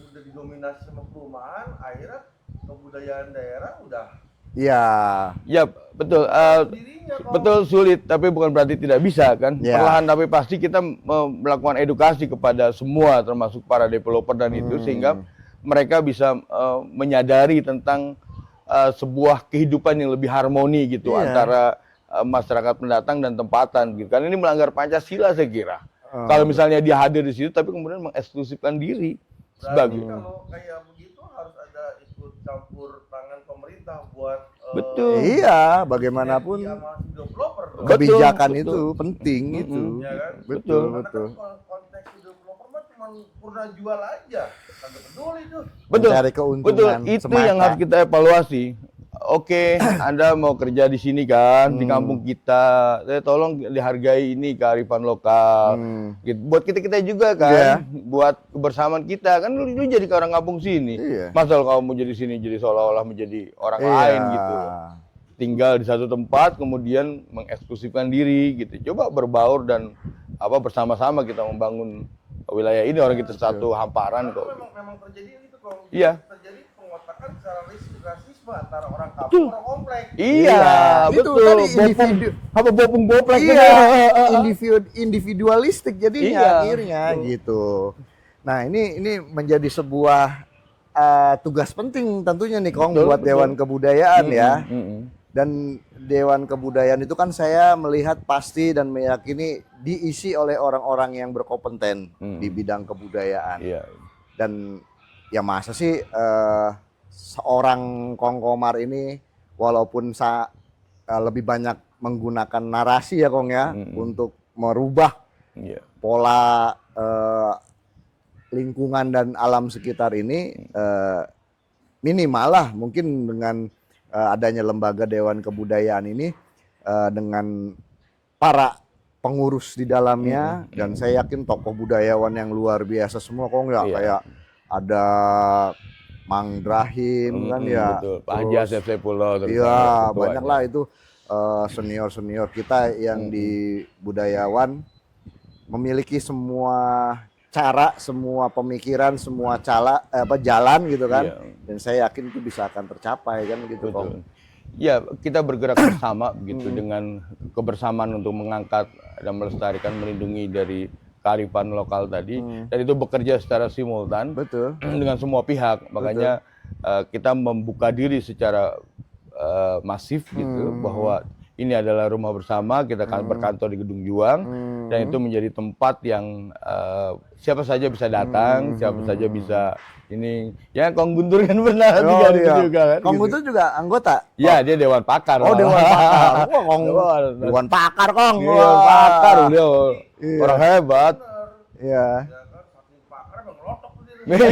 C: udah didominasi sama perumahan, akhirnya kebudayaan daerah udah
B: Iya.
A: Ya, betul.
C: dirinya kok.
A: Betul, sulit, tapi bukan berarti tidak bisa kan.
B: Ya.
A: Perlahan tapi pasti kita melakukan edukasi kepada semua, termasuk para developer dan itu, sehingga mereka bisa menyadari tentang sebuah kehidupan yang lebih harmoni gitu
B: Iya.
A: antara masyarakat pendatang dan tempatan gitu. Kan ini melanggar Pancasila saya kira. Kalau misalnya dia hadir di situ tapi kemudian mengeksklusifkan diri
C: Berarti
A: sebagai
C: kalau kayak begitu harus ada ikut campur tangan pemerintah buat
A: betul.
B: Iya, bagaimanapun
C: sama si developer dong.
B: kebijakan
A: Betul,
B: itu penting itu.
C: Ya kan?
B: Betul,
C: Karena
B: betul.
C: kan konteks si developer mah cuma purna jual aja, kagak peduli tuh.
A: Betul,
B: Mencari keuntungan
A: betul. Itu
B: semata.
A: yang harus kita evaluasi. oke, Anda mau kerja di sini kan, di kampung kita, tolong dihargai ini kearifan lokal. Gitu. Buat kita juga kan, buat kebersamaan kita kan, lu jadi orang kampung sini. Masa kamu mau jadi sini jadi seolah-olah menjadi orang lain gitu. Tinggal di satu tempat, kemudian mengeksklusifkan diri gitu. Coba berbaur dan bersama-sama kita membangun wilayah ini, orang kita satu hamparan kok.
C: Memang terjadi itu kok.
A: Iya.
C: Terjadi pengotakan secara rasisme antara orang kampung, orang komplek.
A: Iya,
B: itu
A: betul.
B: tadi individu,
A: Bopung boplek.
B: Individualistik jadinya akhirnya gitu. Nah, ini menjadi sebuah tugas penting tentunya nih Kong buat Dewan Kebudayaan ya. Dan Dewan Kebudayaan itu kan saya melihat pasti dan meyakini diisi oleh orang-orang yang berkompeten di bidang kebudayaan. Dan ya masa sih seorang Kong Komar ini walaupun lebih banyak menggunakan narasi ya Kong ya untuk merubah pola lingkungan dan alam sekitar ini, minimal lah mungkin dengan adanya lembaga Dewan Kebudayaan ini dengan para pengurus di dalamnya dan saya yakin tokoh budayawan yang luar biasa semua Kong ya, kayak ada Mang Drahim kan ya,
A: betul. Pak Haji Asep Sepuluh,
B: iya banyak lah itu senior kita yang di budayawan memiliki semua cara, semua pemikiran, semua jalan gitu kan, dan saya yakin itu bisa akan tercapai kan gitu Kong.
A: Ya, kita bergerak bersama gitu dengan kebersamaan untuk mengangkat dan melestarikan, melindungi dari kearifan lokal tadi, dan itu bekerja secara simultan dengan semua pihak. Makanya kita membuka diri secara masif gitu bahwa ini adalah rumah bersama, kita akan berkantor di Gedung Juang, dan itu menjadi tempat yang siapa saja bisa datang, siapa saja bisa ini. Ya Kong Guntur kan pernah juga kan.
B: Kong Guntur juga anggota?
A: Ya, dia Dewan Pakar.
B: Oh, Dewan Pakar. Wah, Kong Dewan Pakar Kong.
A: Dewan Pakar beliau. Orang hebat.
B: Iya.
A: Iya.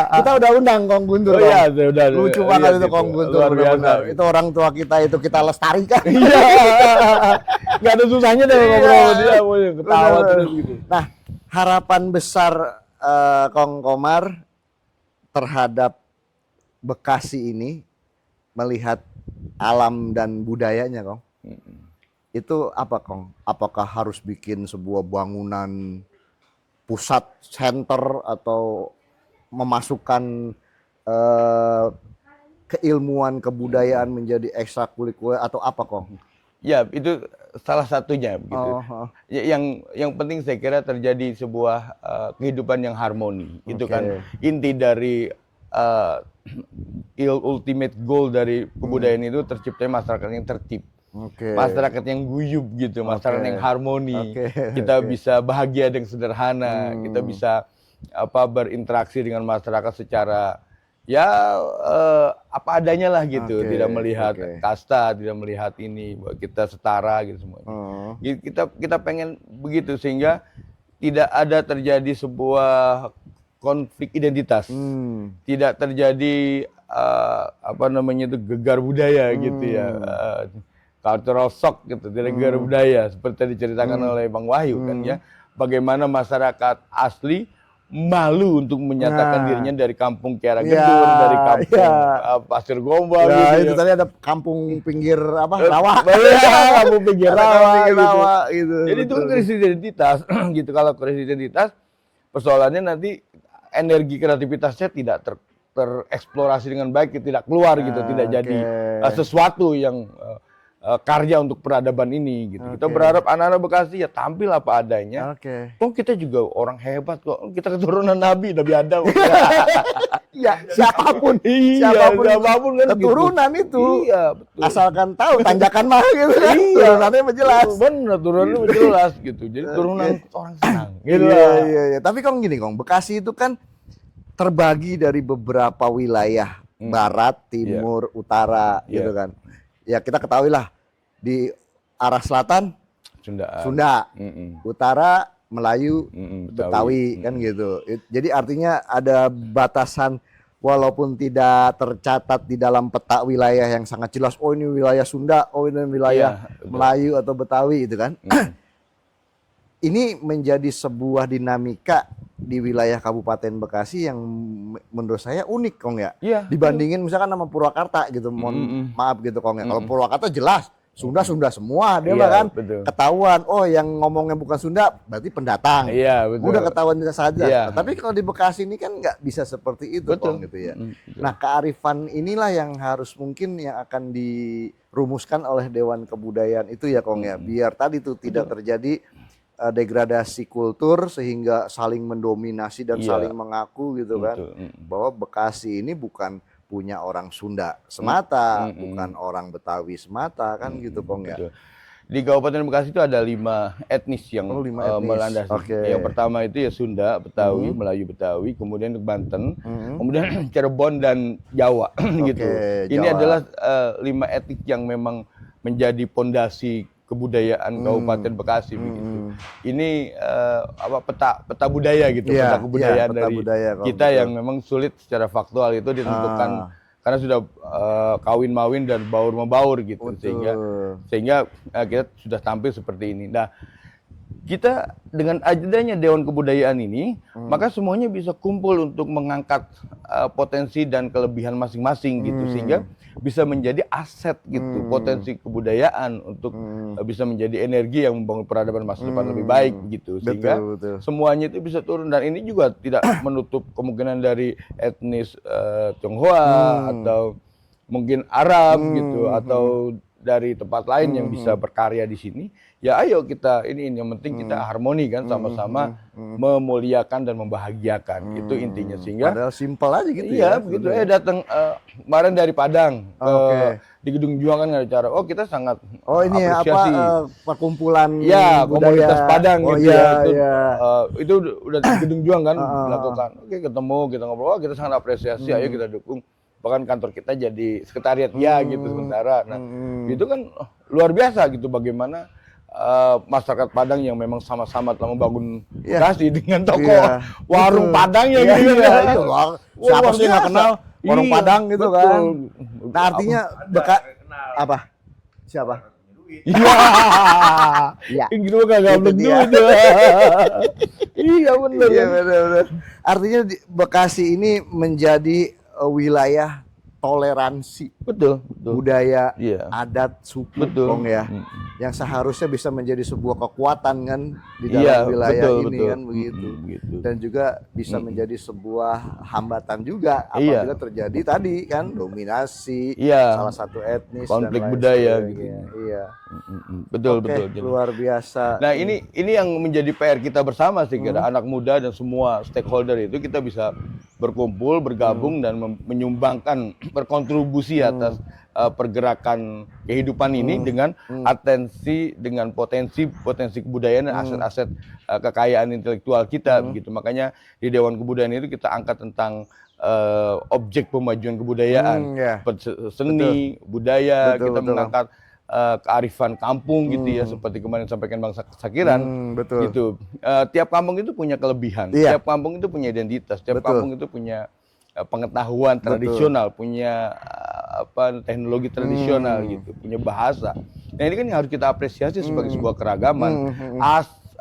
B: Kita udah undang Kong Guntur.
A: Oh iya, udah.
B: Lucu banget itu Kong Guntur. Benar. Itu orang tua kita itu kita lestarikan.
A: Iya. Enggak ada susahnya deh ngobrol sama dia, ketawa terus gitu.
B: Nah, harapan besar Kong Komar terhadap Bekasi ini melihat alam dan budayanya Kong. Itu apa Kong? Apakah harus bikin sebuah bangunan pusat center atau memasukkan keilmuan kebudayaan menjadi ekstrakurikuler atau apa Kong?
A: Ya, itu salah satunya begitu. Yang penting saya kira terjadi sebuah kehidupan yang harmoni. Itu kan inti dari ultimate goal dari kebudayaan itu, terciptanya masyarakat yang tertib. Masyarakat yang guyup gitu, masyarakat yang harmoni. Kita bisa bahagia dengan sederhana, kita bisa berinteraksi dengan masyarakat secara apa adanya lah gitu, tidak melihat kasta, tidak melihat ini, bahwa kita setara gitu semuanya. Kita pengen begitu sehingga tidak ada terjadi sebuah konflik identitas, tidak terjadi gegar budaya gitu ya. Cultural shock gitu, dari negara budaya seperti diceritakan oleh Bang Wahyu kan ya, bagaimana masyarakat asli malu untuk menyatakan dirinya dari kampung Kiara Gedung, dari kampung Pasir Gombal gitu.
B: Itu tadi ada kampung pinggir rawa.
A: Kampung pinggir rawa gitu. Jadi itu krisis identitas gitu. Kalau krisis identitas, persoalannya nanti energi kreativitasnya tidak tereksplorasi dengan baik, tidak keluar gitu, tidak jadi sesuatu yang karya untuk peradaban ini gitu. Kita berharap anak-anak Bekasi ya tampil apa adanya. Kita juga orang hebat kok. Kita keturunan Nabi Adam.
B: Iya, siapapun kan keturunan gitu. Itu. Iya, betul. Asalkan tahu tanjakan mah gitu kan. Turunannya menjelas.
A: Benar, turunannya menjelas gitu. Jadi turunan orang senang gitu.
B: Iya. Tapi Kong gini Kong, Bekasi itu kan terbagi dari beberapa wilayah, barat, timur, utara gitu kan. Ya kita ketahui lah di arah selatan Sunda, utara Melayu, Betawi kan gitu. Jadi artinya ada batasan walaupun tidak tercatat di dalam peta wilayah yang sangat jelas, oh ini wilayah Sunda, oh ini wilayah Melayu atau Betawi itu kan. Ini menjadi sebuah dinamika di wilayah Kabupaten Bekasi yang menurut saya unik Kong ya. Dibandingin misalkan sama Purwakarta gitu. Mohon maaf gitu Kong ya. Kalau Purwakarta jelas Sunda kan kan ketahuan, oh yang ngomongnya bukan Sunda berarti pendatang. Udah ketahuan saja. Tapi kalau di Bekasi ini kan nggak bisa seperti itu Kong gitu ya. Nah, kearifan inilah yang harus mungkin yang akan dirumuskan oleh Dewan Kebudayaan itu ya Kong ya. Biar tadi tuh tidak terjadi degradasi kultur sehingga saling mendominasi dan saling mengaku gitu kan. Bahwa Bekasi ini bukan punya orang Sunda semata, bukan orang Betawi semata kan gitu Kong ya.
A: Di Kabupaten Bekasi itu ada 5 etnis yang melandasi. Yang pertama itu ya Sunda, Betawi, Melayu Betawi, kemudian Banten, kemudian Cirebon dan Jawa gitu. Ini adalah 5 etnik yang memang menjadi pondasi kebudayaan Kabupaten Bekasi begitu. Ini peta budaya gitu, peta kebudayaan dari kita yang memang sulit secara faktual itu ditentukan karena sudah kawin mawin dan baur membaur gitu. Sehingga kita sudah tampil seperti ini. Nah, kita dengan adanya Dewan Kebudayaan ini, maka semuanya bisa kumpul untuk mengangkat potensi dan kelebihan masing-masing gitu, sehingga bisa menjadi aset gitu, potensi kebudayaan untuk bisa menjadi energi yang membangun peradaban masa depan lebih baik gitu, sehingga semuanya itu bisa turun. Dan ini juga tidak menutup kemungkinan dari etnis Tionghoa atau mungkin Arab gitu, atau dari tempat lain yang bisa berkarya di sini. Ya ayo kita ini yang penting kita harmoni kan, sama-sama memuliakan dan membahagiakan. Itu intinya, sehingga
B: padahal simpel aja gitu
A: ya. Begitu datang kemarin dari Padang di Gedung Juang kan nggak ada cara. Oh, kita sangat apresiasi
B: perkumpulan
A: komunitas Padang gitu itu udah di Gedung Juang kan melakukan. Oke, ketemu kita ngobrol, kita sangat apresiasi, ayo kita dukung. Bahkan kantor kita jadi sekretariat gitu sementara. Nah, itu kan luar biasa gitu bagaimana masyarakat Padang yang memang sama-sama telah membangun Bekasi dengan toko warung Padang yang
B: siapa sih nggak kenal warung Padang gitu kan. Nah, artinya apa? Siapa?
A: Iya. Gitu kagak bener. Iya bener.
B: Artinya Bekasi ini menjadi wilayah toleransi, budaya, adat, suku, Kong ya, yang seharusnya bisa menjadi sebuah kekuatan kan di dalam wilayah ini kan begitu, dan juga bisa menjadi sebuah hambatan juga apabila terjadi tadi kan dominasi salah satu etnis,
A: konflik budaya gitu. Betul.
B: Luar biasa.
A: Nah ini yang menjadi PR kita bersama sih, kira anak muda dan semua stakeholder itu kita bisa berkumpul, bergabung dan menyumbangkan, berkontribusi atas pergerakan kehidupan ini dengan atensi, dengan potensi kebudayaan dan aset-aset kekayaan intelektual kita begitu. Makanya di Dewan Kebudayaan itu kita angkat tentang objek pemajuan kebudayaan, seni, budaya, kita mengangkat kearifan kampung gitu ya, seperti kemarin sampaikan Bang Sakiran. Gitu. Tiap kampung itu punya kelebihan, tiap kampung itu punya identitas, tiap kampung itu punya pengetahuan tradisional, punya teknologi tradisional gitu, punya bahasa. Nah ini kan yang harus kita apresiasi sebagai sebuah keragaman,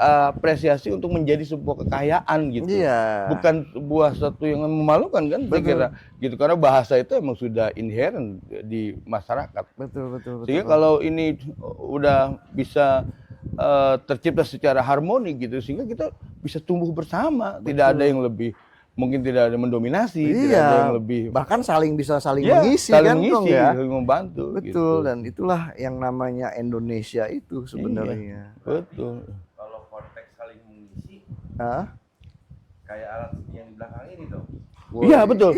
A: apresiasi untuk menjadi sebuah kekayaan gitu, bukan sebuah satu yang memalukan kan, saya kira gitu, karena bahasa itu emang sudah inherent di masyarakat. Sehingga kalau ini udah bisa tercipta secara harmoni gitu, sehingga kita bisa tumbuh bersama, tidak ada yang lebih, mungkin tidak ada mendominasi, tidak ada yang lebih,
B: bahkan bisa saling mengisi, saling
A: membantu.
B: Betul, gitu. Dan itulah yang namanya Indonesia itu sebenarnya.
A: Betul.
C: Kalau konteks saling mengisi, kayak alat yang di belakang ini dong.
A: Iya betul.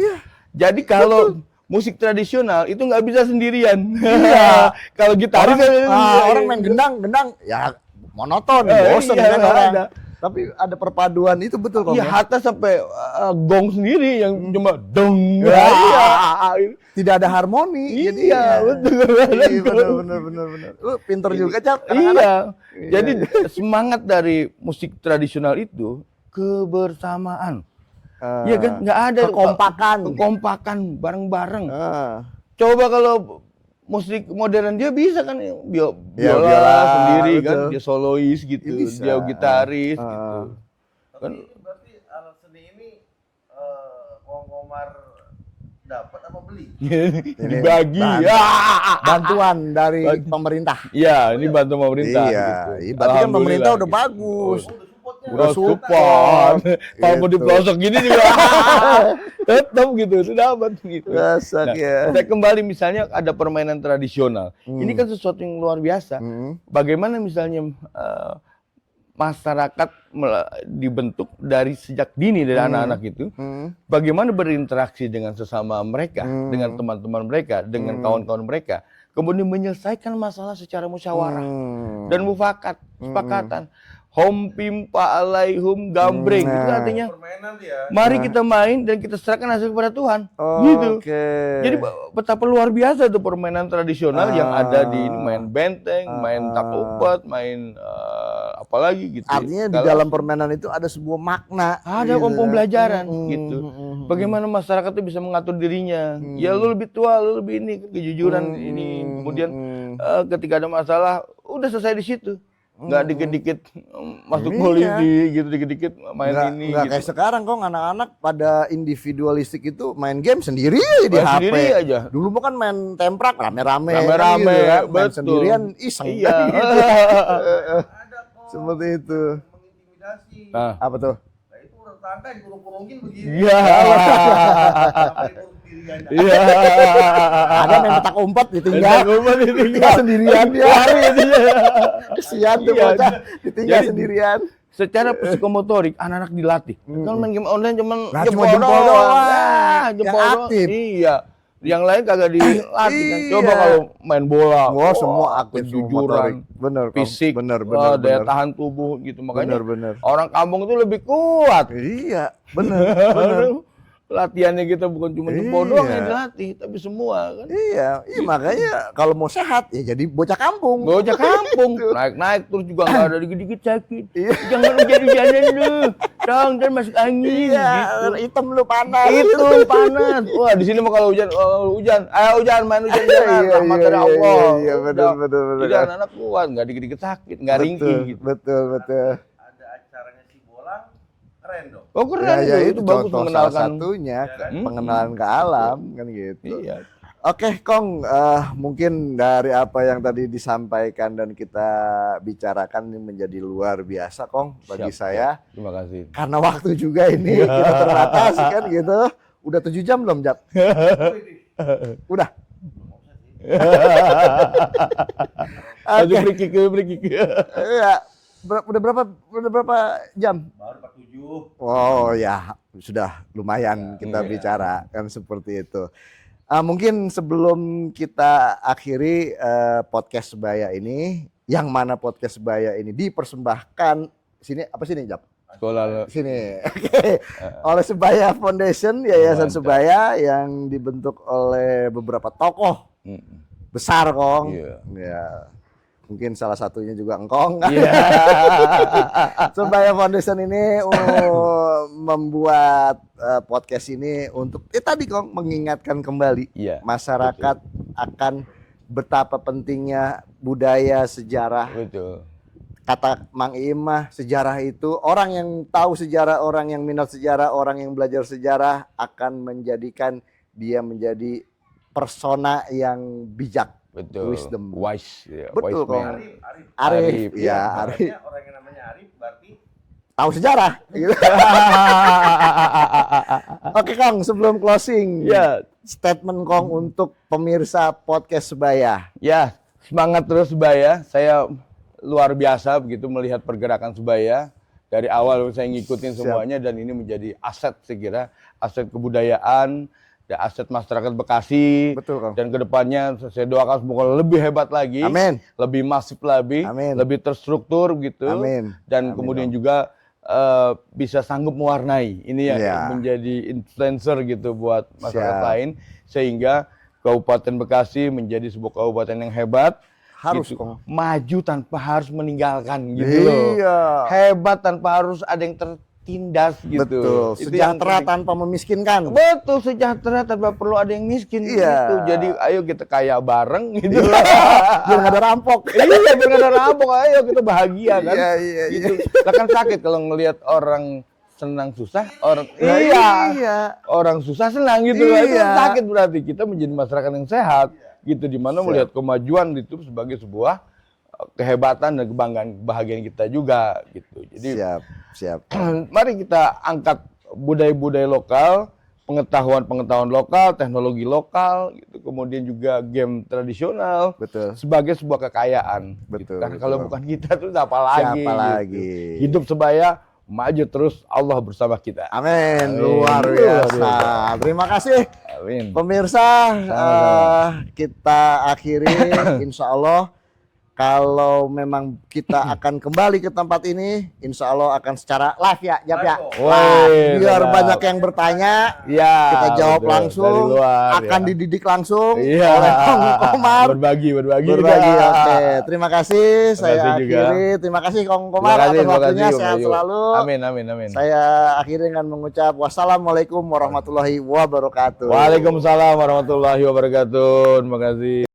A: Jadi kalau musik tradisional itu nggak bisa sendirian. Kalau gitaris
B: orang main gendang ya monoton, bosan kan orang. Tapi ada perpaduan itu betul kok.
A: Iya, hatta sampai gong sendiri yang cuma dong.
B: Tidak ada harmoni.
A: Iya,
B: benar. Lu pinter juga, Cap.
A: Iya. Jadi semangat dari musik tradisional itu kebersamaan. Iya kan, nggak ada
B: kekompakan
A: bareng-bareng. Coba kalau musik modern dia bisa kan biola sendiri
B: betul.
A: kan, dia solois gitu, dia gitaris gitu.
C: Tapi berarti alat seni ini Kong Komar dapat apa beli?
A: Dibagi.
B: Bantuan dari pemerintah.
A: Iya, ini bantu pemerintah
B: Iya,
A: gitu.
B: berarti kan pemerintah udah bagus.
A: Udah support. Kalau mau
B: Gitu.
A: di pelosok gini juga tetap gitu, itu dapat gitu.
B: Rasak ya.
A: Saya kembali misalnya ada permainan tradisional. Ini kan sesuatu yang luar biasa. Bagaimana misalnya masyarakat dibentuk dari sejak dini dari anak-anak itu, bagaimana berinteraksi dengan sesama mereka, dengan teman-teman mereka, dengan kawan-kawan mereka, kemudian menyelesaikan masalah secara musyawarah dan mufakat, sepakatan. Hom pimpa alaihum gambreng, itu artinya
C: Permainan dia.
A: mari kita main dan kita serahkan hasil kepada Tuhan, gitu. Jadi betapa luar biasa tuh permainan tradisional yang ada di ini, main benteng, main tak umpet, main apalagi gitu.
B: Artinya di dalam permainan itu ada sebuah makna.
A: Ada pembelajaran gitu. Bagaimana masyarakat itu bisa mengatur dirinya. Ya lu lebih tua, lu lebih ini, kejujuran ini. Kemudian ketika ada masalah, udah selesai di situ. Nggak dikit-dikit masuk polisi gitu, dikit-dikit main ini
B: Nggak
A: gitu.
B: kayak sekarang kok anak-anak pada individualistik itu main game sendiri aja di
A: Main
B: HP.
A: sendiri aja.
B: Dulu mah kan main temprak rame-rame.
A: Rame-rame,
B: gitu kan. Main
A: betul.
B: sendirian iseng.
A: Iya.
C: Ada kok.
B: Seperti itu.
C: Mengintimidasi.
A: Nah.
B: Apa tuh?
C: Nah itu orang tangga dikurung-kurungin begini.
A: Iya.
C: Sampai kurung diri aja.
A: Iya.
B: Ada main petak umpet ditinggal.
A: Ditinggal
B: sendirian dia.
A: Lari dia.
B: Kesian tuh
A: Iya.
B: bocah ditinggal
A: Jadi,
B: sendirian.
A: Secara psikomotorik anak-anak dilatih. Kalau main game online cuman
B: Nah, cuma jempol doang.
A: jempol
B: Yang
A: doang.
B: aktif.
A: Iya. Yang lain kagak dilatih kan.
B: Iya.
A: Coba kalau main bola.
B: Wah, semua aktif
A: kejujuran,
B: bener Kong.
A: fisik,
B: bener
A: daya tahan tubuh gitu. Makanya
B: bener.
A: orang kampung itu lebih kuat.
B: Iya, bener.
A: Latihannya kita bukan cuma jempol doang yang dilatih, tapi semua kan.
B: Iya, makanya kalau mau sehat ya jadi bocah kampung.
A: Bocah kampung, naik terus juga nggak ada dikit-dikit sakit.
B: Iya.
A: Jangan hujan-hujanan lu, dong dan masuk angin.
B: Iya,
A: Gitu.
B: hitam lu panas.
A: Itu panas. Wah di sini mah kalau hujan, ayo hujan main hujan-hujanan, rahmat dari Allah.
B: Iya, betul.
A: Jadi anak-anak kuat, nggak dikit-dikit sakit, nggak ringkih gitu.
B: Betul.
C: Ada acaranya si Bolang, keren dong.
A: Oh keren
B: Ya,
A: itu bagus
B: contoh
A: mengenalkan.
B: salah satunya pengenalan ke alam kan gitu.
A: Iya.
B: Oke, Kong, mungkin dari apa yang tadi disampaikan dan kita bicarakan ini menjadi luar biasa, Kong, bagi
A: Siap,
B: saya.
A: Terima kasih.
B: Karena waktu juga ini kita terbatas kan gitu. Udah 7 jam belum, Jap? Udah.
A: Aduh free kick.
B: Iya. Udah berapa jam?
C: Baru 47.
B: Oh ya, sudah lumayan kita bicara kan seperti itu. Mungkin sebelum kita akhiri podcast Sebaya ini, yang mana podcast Sebaya ini dipersembahkan sini apa sini Jap?
A: Sekolah
B: Sini. Oke. Oleh Sebaya Foundation, Yayasan
A: Mantap.
B: Sebaya yang dibentuk oleh beberapa tokoh besar, Kong.
A: Iya.
B: Ya. Mungkin salah satunya juga Engkong.
A: Iya.
B: Sebaya Foundation ini membuat podcast ini untuk tadi Kong mengingatkan kembali masyarakat akan betapa pentingnya budaya sejarah.
A: Betul.
B: Kata Mang Imah, sejarah itu orang yang tahu sejarah, orang yang minat sejarah, orang yang belajar sejarah akan menjadikan dia menjadi persona yang bijak.
A: Betul.
B: Wisdom.
A: Wise. Ya.
B: Betul,
A: Wise
B: Kong.
A: man.
B: Arif.
A: Iya,
B: Arif.
C: Orang yang namanya Arif berarti
B: Tahu sejarah. Gitu. Oke, Kong, sebelum closing.
A: Ya.
B: Statement Kong untuk pemirsa podcast Sebaya.
A: Ya, semangat terus Sebaya. Saya luar biasa begitu melihat pergerakan Sebaya. Dari awal saya ngikutin semuanya dan ini menjadi aset saya kira, aset kebudayaan, dan aset masyarakat Bekasi.
B: Betul, Kong.
A: Dan kedepannya saya doakan semoga lebih hebat lagi,
B: Amin.
A: lebih masif lagi,
B: Amin.
A: lebih terstruktur gitu.
B: Amin.
A: Dan
B: Amin,
A: kemudian
B: Kong.
A: juga bisa sanggup mewarnai ini ya,
B: Iya.
A: menjadi influencer gitu buat masyarakat
B: Siap.
A: lain sehingga Kabupaten Bekasi menjadi sebuah kabupaten yang hebat.
B: Harus,
A: gitu.
B: Kong.
A: Maju tanpa harus meninggalkan gitu loh.
B: Iya.
A: Hebat tanpa harus ada yang tindas gitu.
B: Betul.
A: Itu yang
B: Sejahtera
A: penting.
B: tanpa memiskinkan.
A: Betul, sejahtera tanpa perlu ada yang miskin
B: Iya.
A: gitu. Jadi ayo kita kaya bareng gitu.
B: Biar nggak ada rampok.
A: Iya, biar nggak ada rampok, ayo kita bahagia kan.
B: Iya.
A: Gitu. Lah kan sakit kalau ngelihat orang senang susah, orang
B: Nah, iya.
A: orang susah senang gitu.
B: Iya.
A: Itu sakit berarti kita menjadi masyarakat yang sehat gitu, di mana melihat kemajuan itu sebagai sebuah kehebatan dan kebanggaan kebahagiaan kita juga gitu. Jadi
B: Siap.
A: mari kita angkat budaya-budaya lokal, pengetahuan lokal, teknologi lokal, gitu. Kemudian juga game tradisional,
B: Betul.
A: sebagai sebuah kekayaan.
B: Betul,
A: Gitu. Karena
B: betul.
A: kalau bukan kita tuh siapa lagi?
B: Siapa
A: gitu.
B: lagi?
A: Hidup sebaya, maju terus, Allah bersama kita.
B: Amin.
A: Amin.
B: Luar
A: Luar
B: biasa.
A: biasa.
B: Terima kasih
A: Amin.
B: pemirsa. Kita akhiri, insya Allah. Kalau memang kita akan kembali ke tempat ini, insya Allah akan secara live ya, Jap ya.
A: Woi,
B: Biar
A: sedap.
B: banyak yang bertanya,
A: Ya,
B: kita jawab
A: betul.
B: langsung,
A: Dari luar,
B: akan
A: ya.
B: dididik langsung
A: Iya.
B: oleh Kong Komar.
A: Berbagi.
B: Berbagi, oke. Terima kasih, saya
A: kasih juga.
B: akhiri. Terima kasih Kong Komar atas waktunya, sehat selalu.
A: Amin.
B: Saya akhiri dengan mengucap wassalamualaikum warahmatullahi wabarakatuh.
A: Waalaikumsalam warahmatullahi wabarakatuh. Terima kasih.